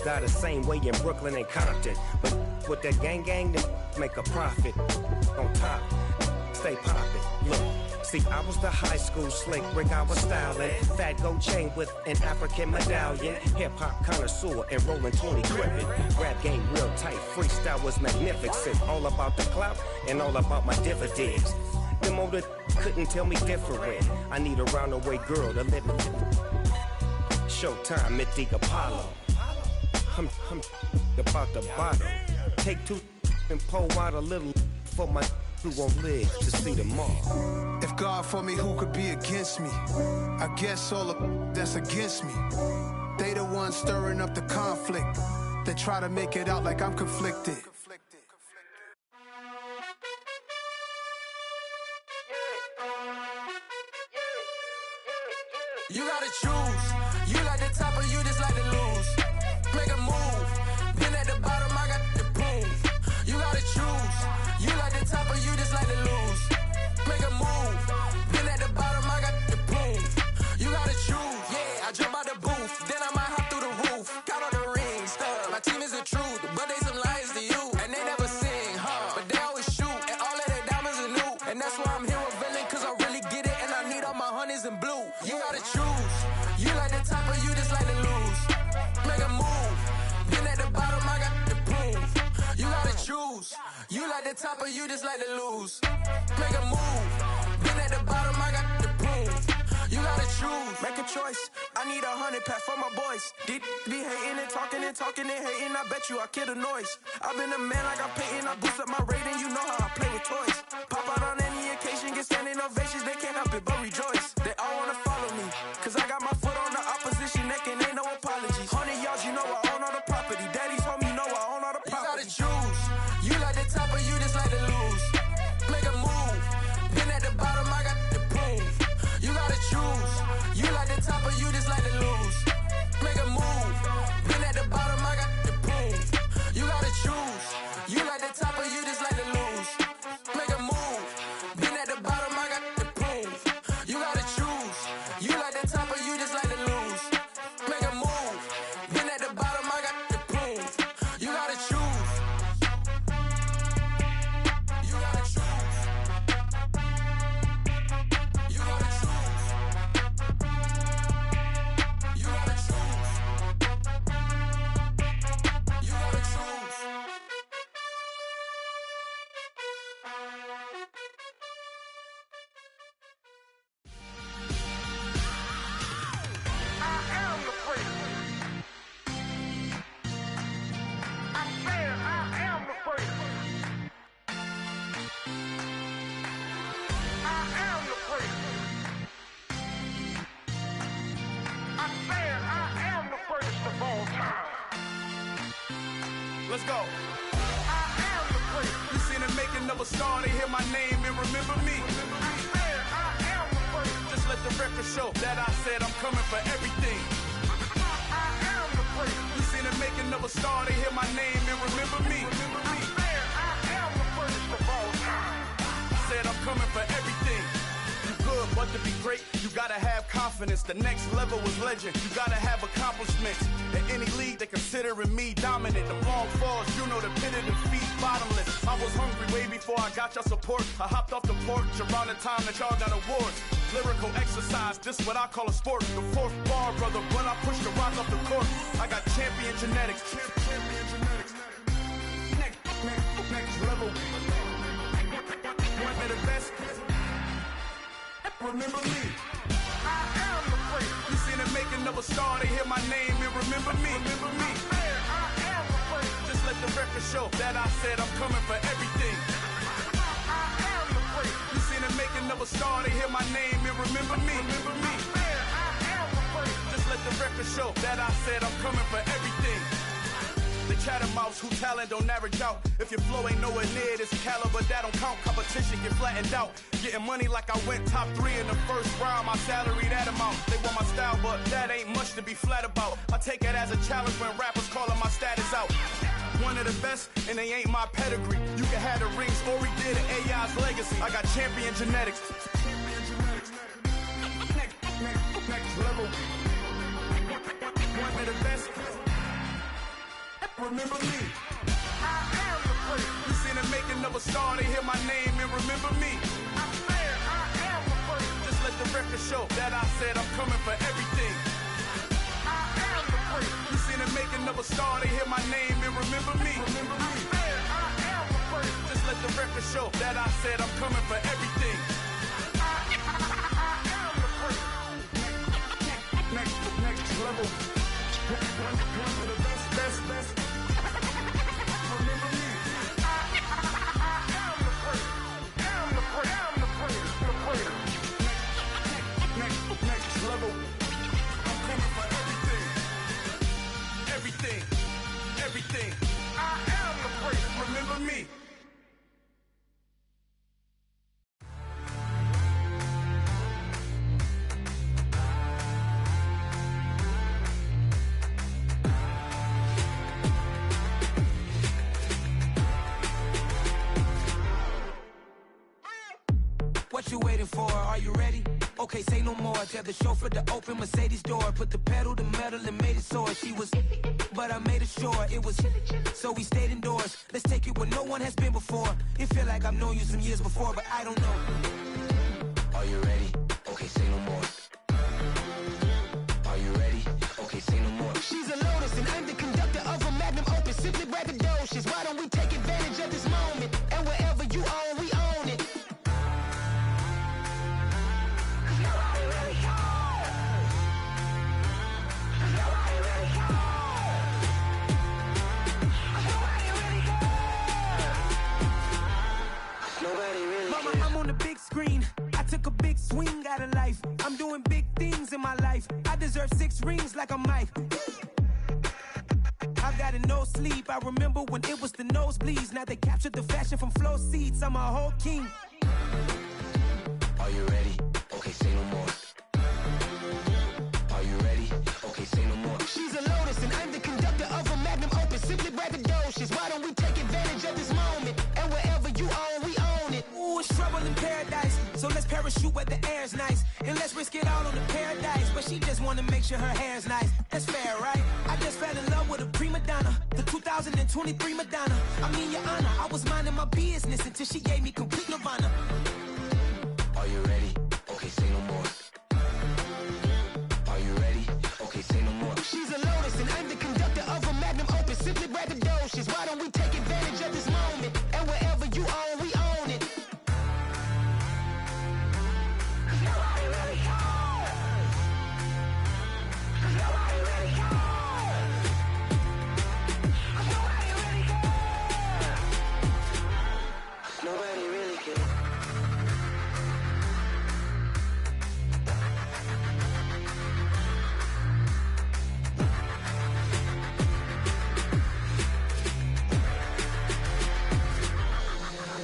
Got the same way in Brooklyn and Compton. But with that gang, then make a profit. On top, stay poppin'. Look, see, I was the high school slick Rick, I was styling. Fat gold chain with an African medallion. Hip-hop connoisseur and rolling 20 gripping. Rap game real tight, freestyle was magnificent. All about the clout and all about my dividends. Them older couldn't tell me different. I need a roundaway girl to live in. Showtime at the Apollo. I'm about the bottle. Take 2 and pour out a little for my who won't live to see tomorrow. If God for me, who could be against me? I guess all of that's against me. They the ones stirring up the conflict. They try to make it out like I'm conflicted. You gotta choose. You like the top or you just like to lose. Make a move. Been at the bottom, I got the proof. You gotta choose. You like the top or you just like to lose. Make a move. Been at the bottom, I got the proof. You gotta choose. Yeah, I jump out the booth. Then I might hop through the roof. Got all the rings, stuff. My team is the truth, but they some liars to you. And they never sing, but they always shoot. And all of their diamonds are new. And that's why I'm here with villain, cause I really get it. And I need all my honeys in blue. You gotta choose. You like the top or you just like to lose. Make a move. Been at the bottom, I got the proof. You gotta choose. You like the top or you just like to lose. Make a move. Been at the bottom, I got the proof. You gotta choose. Make a choice. I need 100 pack for my boys. Be hating and talking and hating. I bet you I kill the noise. I've been a man like I'm Peyton. I boost up my rating. You know how I play with toys. Pop out on any occasion, get standing ovations. They can't help it but rejoice. They all wanna follow me, cause I got my foot on the opposition neck and ain't no apologies. 100 yards, you know I own all the property. Daddy's home, you know I own all the property. You gotta choose. You like the top or you just like to lose. Make a move. Been at the bottom, I got the proof. You gotta choose. You like the top or you just like to lose. Make a move. Been at the bottom, I got the proof. You gotta choose. You like the top or you just like to lose. Make a move. Been at the bottom, I got the proof. You gotta choose. You like the top or you just like to lose. Make a move. Been at the bottom, I got the proof. You gotta choose. You gotta choose. You gotta choose. You gotta choose. You gotta choose. I am the freak. I said I am the freak. I am the freak. I said I am the freakest of all time. Let's go. I am the freak. You seen the making of a star, they hear my name and remember me. I said I am the freak. Just let the record show that I said I'm coming for everything. I am the freak. You seen the making of a star, they hear my name and remember me. I said I am the freakest of all time. Said I'm coming for everything. You good, but to be great, you gotta have confidence. confidence. The next level was legend. You gotta have accomplishments. In any league, they considering me dominant. The long falls, you know the pit of defeat, bottomless. I was hungry way before I got your support. I hopped off the porch around the time that y'all got awards. Lyrical exercise, this what I call a sport. The fourth bar, brother, when I push the rock off the court. I got champion genetics. Champion genetics. Next level. One of the best. Remember me. I am the great. You seen the making of a star, they hear my name and remember me. Remember me. I am the great. Just let the record show that I said I'm coming for everything. I am the great. You seen the making of a star, they hear my name and remember me. Remember me. I am the great. Just let the record show that I said I'm coming for everything. The catamounts who talent don't average out. If your flow ain't nowhere near this caliber, that don't count. Competition get flattened out. Getting money like I went top 3 in the first round. My salary that amount. They want my style, but that ain't much to be flat about. I take it as a challenge when rappers calling my status out. One of the best, and they ain't my pedigree. You can have the rings, or we did an AI's legacy. I got champion genetics. Next level. One of the best. Remember me. I am the great. You seen the making of a star, they hear my name and remember me. I am the great. Just let the record show that I said I'm coming for everything. I am the great. You seen the making of a star, they hear my name and remember me. Remember me. I am the great. Just let the record show that I said I'm coming for everything. I am the great. Next level. One of the best. Remember me. I am the great. I'm the great. Next level. I'm coming for everything. I am the great. Remember me. What you waiting for? Are you ready? Okay, say no more. Tell the chauffeur to open Mercedes door. Put the pedal to metal and made it soar. She was, but I made it sure it was. So we stayed indoors. Let's take it where no one has been before. It feel like I've known you some years before, but I don't know. Are you ready? Okay, say no more. Are you ready? Okay, say no more. She's a Lotus and I'm the conductor of a magnum opus. Simply braggadocious. Why don't we take advantage of this moment? And wherever you own, we own it. Screen. I took a big swing out of life. I'm doing big things in my life. I deserve 6 rings like a Mike. I've got no sleep. I remember when it was the nosebleeds. Now they captured the fashion from flow seats. I'm a whole king. Are you ready? Okay, say no more. Are you ready? Okay, say no more. She's a Lotus and I'm the conductor of a magnum opus. Simply braggadocious. Why don't we take advantage of this moment? And wherever you own, we own it. Ooh, it's trouble in paradise. So let's parachute where the air's nice. And let's risk it all on the paradise. But she just wanna make sure her hair's nice. That's fair, right? I just fell in love with a prima donna. The 2023 Madonna. I mean, your honor, I was minding my business until she gave me complete nirvana. Are you ready? Okay, say no more. Are you ready? Okay, say no more. She's a Lotus and I'm the conductor of a magnum opus. Simply braggadocious. Why don't we take advantage of this moment? And wherever you own, we own it. Nobody really cares.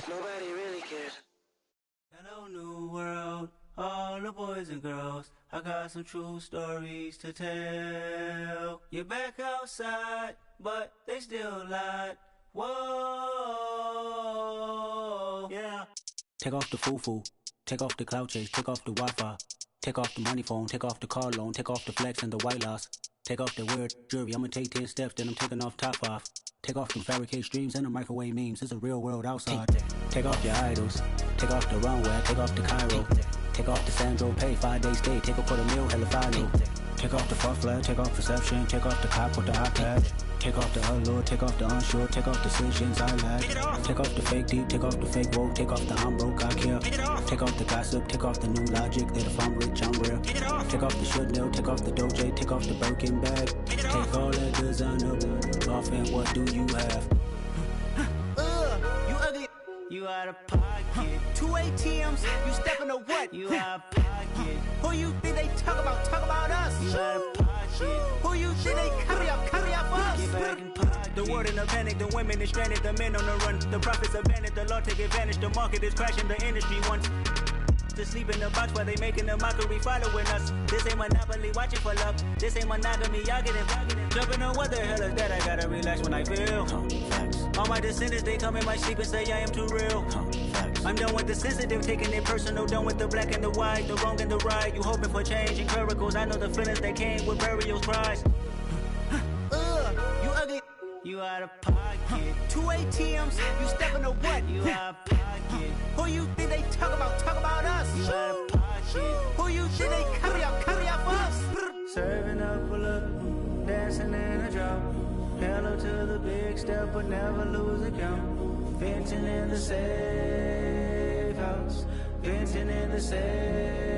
Nobody really cares. Hello, new world, all the boys and girls. I got some true stories to tell. You're back outside, but they still lied. Whoa, yeah. Take off the foo-foo, take off the cloud chase, take off the Wi-Fi. Take off the money phone, take off the car loan, take off the flex and the white loss. Take off the weird jewelry, I'ma take 10 steps, then I'm taking off top off. Take off them fabricate streams and the microwave memes, it's a real world outside. Take off your idols, take off the runway, take off the Cairo. Take off the Sandro pay, 5-day stay, take a $250,000, hella final. Take off the fuck flag, take off perception, take off the cop with the iPad. Take off the allure, take off the unsure, take off decisions I lack. Take off the fake deep, take off the fake woke, take off the I'm broke, I care. Take off the gossip, take off the new logic that if I'm rich, I'm real. Take off the should know, take off the Doja, take off the Birkin bag. Take all that designer off and what do you have? You ugly. You out of pocket. 2 ATMs, you stepping to what? You out of pocket. Who you think they talk about? Talk about us. You out of pocket. Who you think they carry up for us? Get back in pocket. The world in a panic, the women is stranded, the men on the run. The profits abandoned, the law take advantage. The market is crashing, the industry wants to sleep in the box while they making a mockery following us. This ain't Monopoly, watching for love. This ain't monogamy, y'all get it. Jumping on what the hell is that? I gotta relax when I feel. All my descendants, they come in my sleep and say I am too real. I'm done with the sensitive, taking it personal. Done with the black and the white, the wrong and the right. You hoping for change and miracles. I know the feelings that came with burial cries. You ugly. You out of pocket. 2 ATMs, you stepping to what? You out of pocket. Who you think they talk about? Talk about us. You out of pocket. Who you think they carry up for us? Serving up a look, dancing in a drop. Hello to the big step, but never lose a count. Venting in the safe house. Venting in the safe.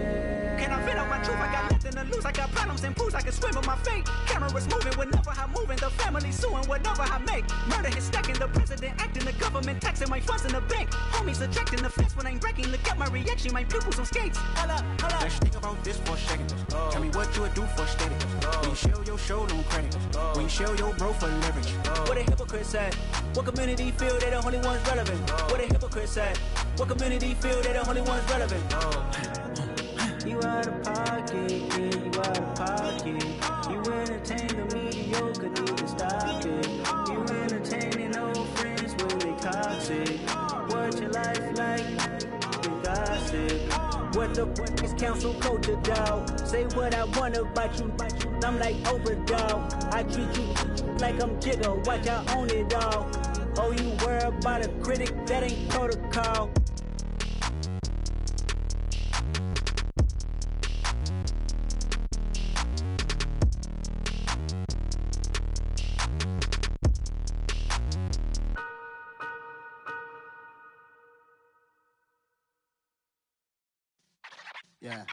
Can I vent out my truth? I got nothing to lose. I got problems and pools. I can swim in my fate. Cameras moving whenever I'm moving. The family suing whatever I make. Murder is stacking. The president acting. The government taxing my funds in the bank. Homies ejecting the fence when I'm breaking. Look at my reaction. My pupils on skates. Hold up, hold up. Let's think about this for a second. Tell me what you would do for steady. When you show your show, no credit. When you show your bro for leverage. What a hypocrite said. What community feel they the only ones relevant? What a hypocrite said. What community feel they the only ones relevant? You out of pocket, yeah, you out of pocket. You entertain the mediocre, need to stop it. You entertaining old friends when they toxic. What your life like? The gossip. What the fuck is council culture, dog? Say what I want about you. I'm like overdog. I treat you like I'm Jigga. Watch I own it all. Oh, you worry about a critic? That ain't protocol. Yeah.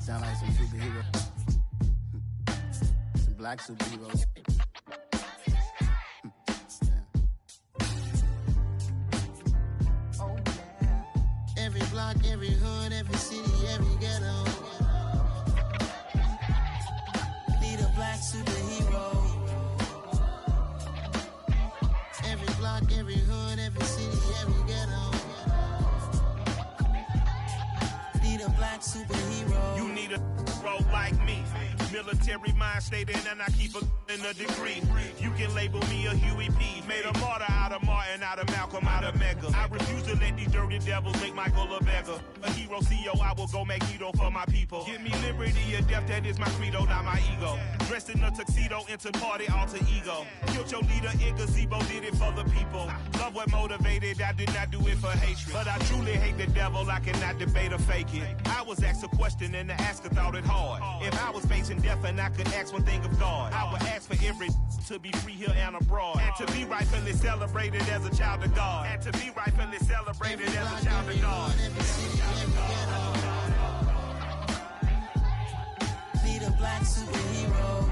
Sound like some superhero. Some black superheroes. Oh, yeah. Every block, every hood, every city, every ghetto. Need a black superhero. Every block, every hood, every city, every ghetto. Need a black superhero. You need a role like me. Military mind state and I keep in a degree. You can label me a Huey P. Made a martyr out of Martin, out of Malcolm, out of Mega. I refuse to let these dirty devils make Michael a beggar. A hero CEO, I will go Magneto for my people. Give me liberty or death, that is my credo, not my ego. Dressed in a tuxedo, into party, alter ego. Killed your leader in gazebo, did it for the people. Love what motivated, I did not do it for hatred. But I truly hate the devil, I cannot debate or fake it. I was asked a question and the asker thought it hard. If I was facing death and I could ask one thing of God, I would ask for every to be free here and abroad. And to be rightfully celebrated as a child of God. And to be rightfully celebrated as a child of God. Need a black superhero.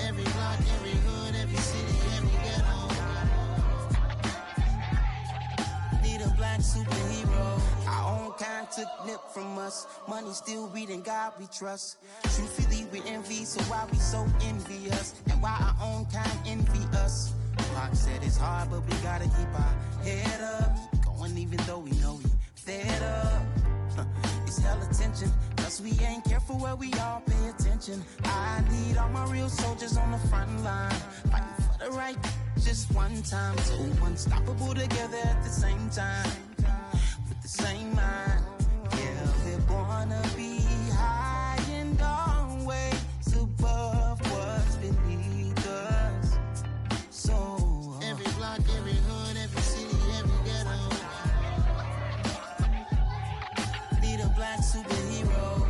Every block, every hood, every city, every ghetto. Need a black superhero. Our own kind took nip from us. Money still reading God we trust. Truthfully we envy, so why we so envious? And why our own kind envy us? Pac said it's hard, but we gotta keep our head up. Going even though we know we fed up. It's hella tension, Cause we ain't careful where we all pay attention. I need all my real soldiers on the front line, fighting for the right just one time. So unstoppable together at the same time, with the same mind. Yeah, we're gonna be high and always above what's beneath us. So every block, every hood, every city, every ghetto need a black superhero.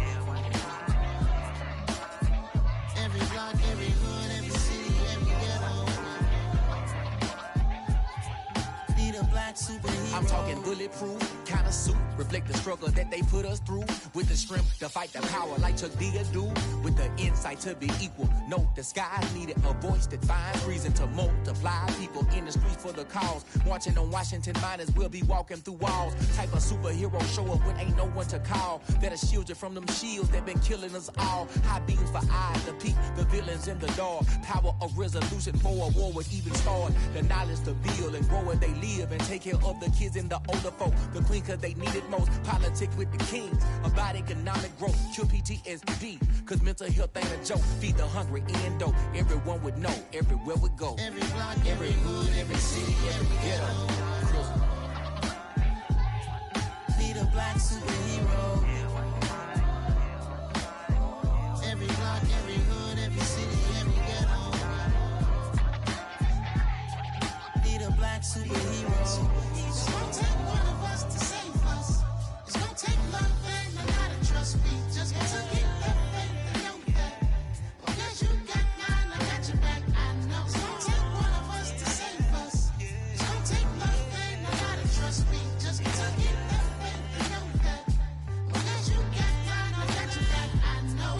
Every block, every hood, every city, every ghetto need a black superhero. I'm talking bulletproof kind of suit, reflect the struggle that they put us through, with the strength to fight the power like Chuck D do, with the insight to be equal. No, the sky needed a voice that finds reason to multiply people in the streets for the cause. Marching on Washington miners, we'll be walking through walls. Type of superhero show up when ain't no one to call, that'll shield you from them shields that been killing us all. High beams for eyes to peek the villains in the dark. Power of resolution for a war would even start. The knowledge to build and grow where they live and take care of the kids and the older folk. The queen cause they need it most. Politics with the kings about economic growth. Cure PTSD cause mental health ain't a joke. Feed the hungry and dope. Everyone would know everywhere we go. Every block, every hood, every city, every ghetto need a black superhero. Every block, every hood, every city, every ghetto need a black superhero. It's gonna take one of us to save us. It's gonna take love and a lot of trust. We just got to keep the faith and know that. Because you got mine, I got your back, I know. It's gonna take one of us to save us. It's gonna take love and a lot of trust. We just got to keep the faith and know that. Because you got mine, I got your back, I know.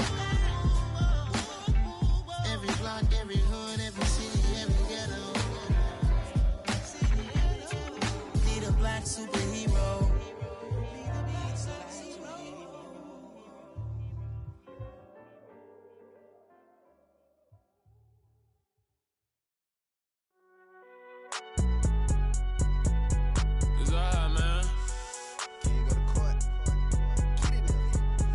Every block, every hood, every city, every ghetto need a black superhero. It's alright, man. Can you go to court?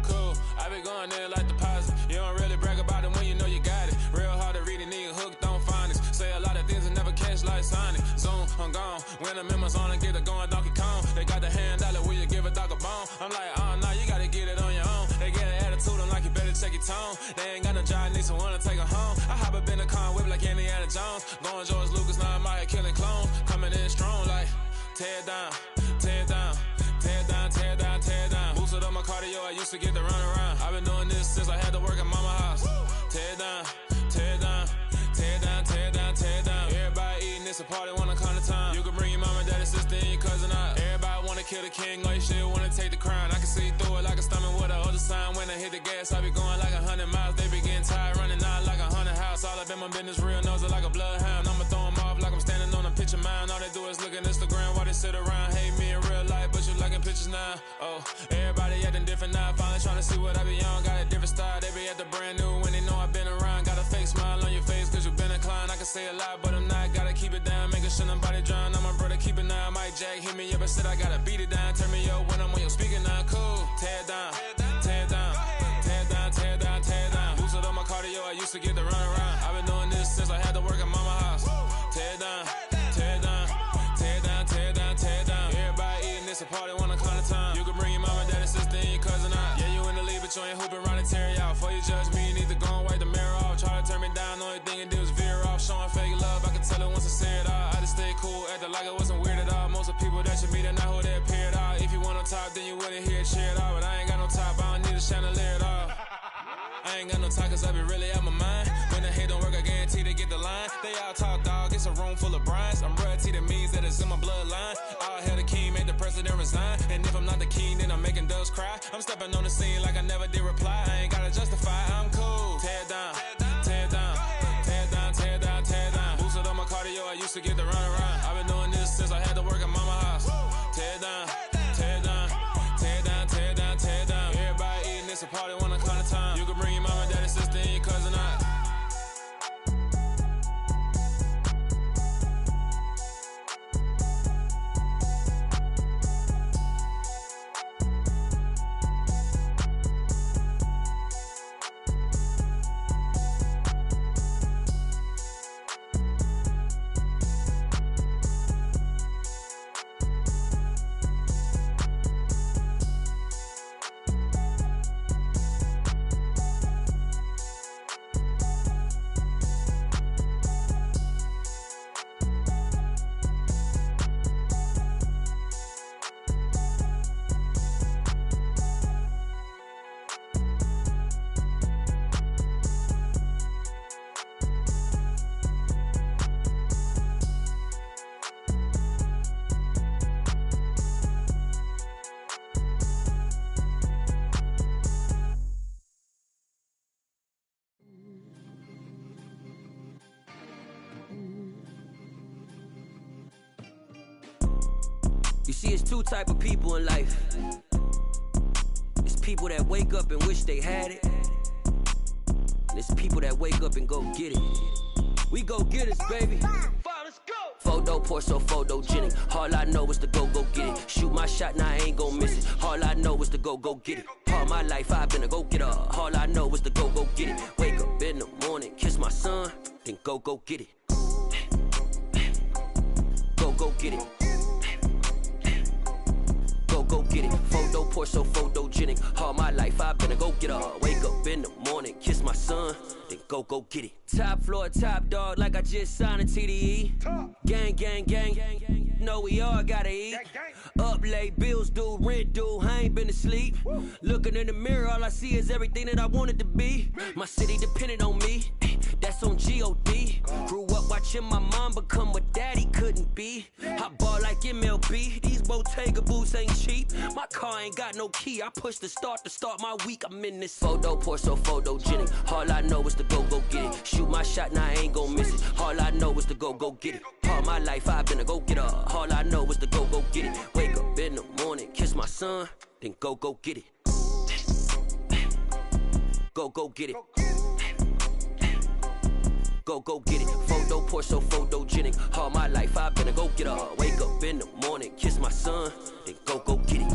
Cool, I be going there like deposit. You don't really brag about it when you know you got it. Real hard to read a nigga hooked on finance. Say a lot of things and never catch like Sonic. Zoom, I'm gone. When I'm in my zone and get it going Donkey Kong. They got the hand dollar, will you give a dog a bone? I'm like, oh no, you gotta get it on your own. They get an attitude, I'm like, you better check your tone. They ain't got no job, need someone to take her home. I hop up in a car, whip like Indiana Jones. Going George Lucas, now I'm out here killing clones. Coming in strong like, tear down, tear down, tear down, tear down, tear down. Boosted up my cardio, I used to get to run around. I've been doing this since I had to work at mama house. Tear down, tear down, tear down, tear down, tear down. Everybody eating, it's a party, wanna come to time. You can bring your mama, daddy, sister, and your cousin out. Everybody wanna kill the king, or you shit wanna take the crown. I can see through it like a stomach with a other sign. When I hit the gas, I be going like 100 miles. They be getting tired, running out like 100 house. All up in my business, real nose like a bloodhound. I'ma throw them off like I'm standing on a picture mound. All they do is look at Instagram while they sit around. Hate me in real life, but you liking pictures now. Oh, everybody acting different now. Finally trying to see what I be on. Got a different style, they be at the brand new when they know I've been around. Got a fake smile on your face cause you been inclined. I can say a lot, but I'm not. Gotta keep it down, making sure nobody drown. I'm my brother, keep it now. Mike Jack hit me up and said I gotta beat it down. Turn me up when I'm on your speaker now. Cool, tear down, tear down, tear down, tear down, tear down. Boosted up my cardio, I used to get to run around. I've been doing this since I had to work at mama house. Tear down, tear down, tear down, tear down, tear down. Everybody eating, it's a party, wanna come to time. You can bring your mama, daddy, sister, and your cousin out. Yeah, you in the lead, but you ain't hooping around and tear you out. Before you judge me, you need to go and wipe the mirror off. Try to turn me down, only thing it did was veer off. Showing fake love, I can tell it once I say it all. I just stay cool, acting like it wasn't weird at all. Most of the people that you meet are not who they appear at all. If you want on top, then you wouldn't hear it cheer at all. But I ain't got no top, I don't need a chandelier at all. I ain't got no talk cause I be really out my mind. When the hate don't work, I guarantee they get the line. They all talk dog, it's a room full of brines. I'm royalty, that means that it's in my bloodline. All hell the king, made the president resign. And if I'm not the king, then I'm making doves cry. I'm stepping on the scene like I never did reply. I ain't gotta justify, I'm cool. Tear down, tear down, tear down, tear down, tear down. Boosted up my cardio, I used to get to run around. I've been doing this since I had to work at mama house. Tear down, tear down, tear down, tear down, tear down. Everybody eating, it's a party, wanna come to time. You can bring your mama, daddy, sister, and your cousin out. You see, it's two type of people in life. It's people that wake up and wish they had it. And it's people that wake up and go get it. We go get it, baby. Photo pour so photogenic. All I know is to go get it. Shoot my shot, now I ain't gon' miss it. All I know is to go get it. All my life I've been a go getter. All I know is to go get it. Wake up in the morning, kiss my son, then go get it. Go get it. Go get it. Photo pour so photogenic. All my life I've been a go getter. Wake up in the morning, kiss my son, then go get it. Top floor, top dog, like I just signed a TDE. Gang, gang, gang, gang, gang. Know we all gotta eat. Up late, bills due, rent due, I ain't been asleep. Looking in the mirror, all I see is everything that I wanted to be. My city depended on me, that's on G.O.D. Grew up watching my mom become what daddy couldn't be. I ball like MLB, these Bottega boots ain't cheap. My car ain't got no key, I push the start to start my week. I'm in this photo pour so photogenic. All I know is to go get it. Shoot my shot, now I ain't gon' miss it. All I know is to go get it. All my life I've been a go getter. All I know is to go get it. Wake up in the morning, kiss my son, then go get it. Go get it. Go get it. Photo pour so photogenic. All my life I've been a go getter. Wake up in the morning, kiss my son, then go get it.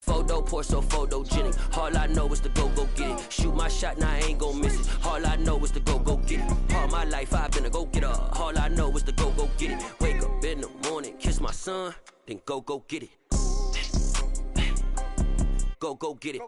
Photo pour so photogenic. All I know is to go get it. Shoot my shot, now I ain't gon' miss it. All I know is to go get it. All my life I've been a go getter. All I know is to go get it. Wake up in the morning, kiss my son, then go get it. Go get it.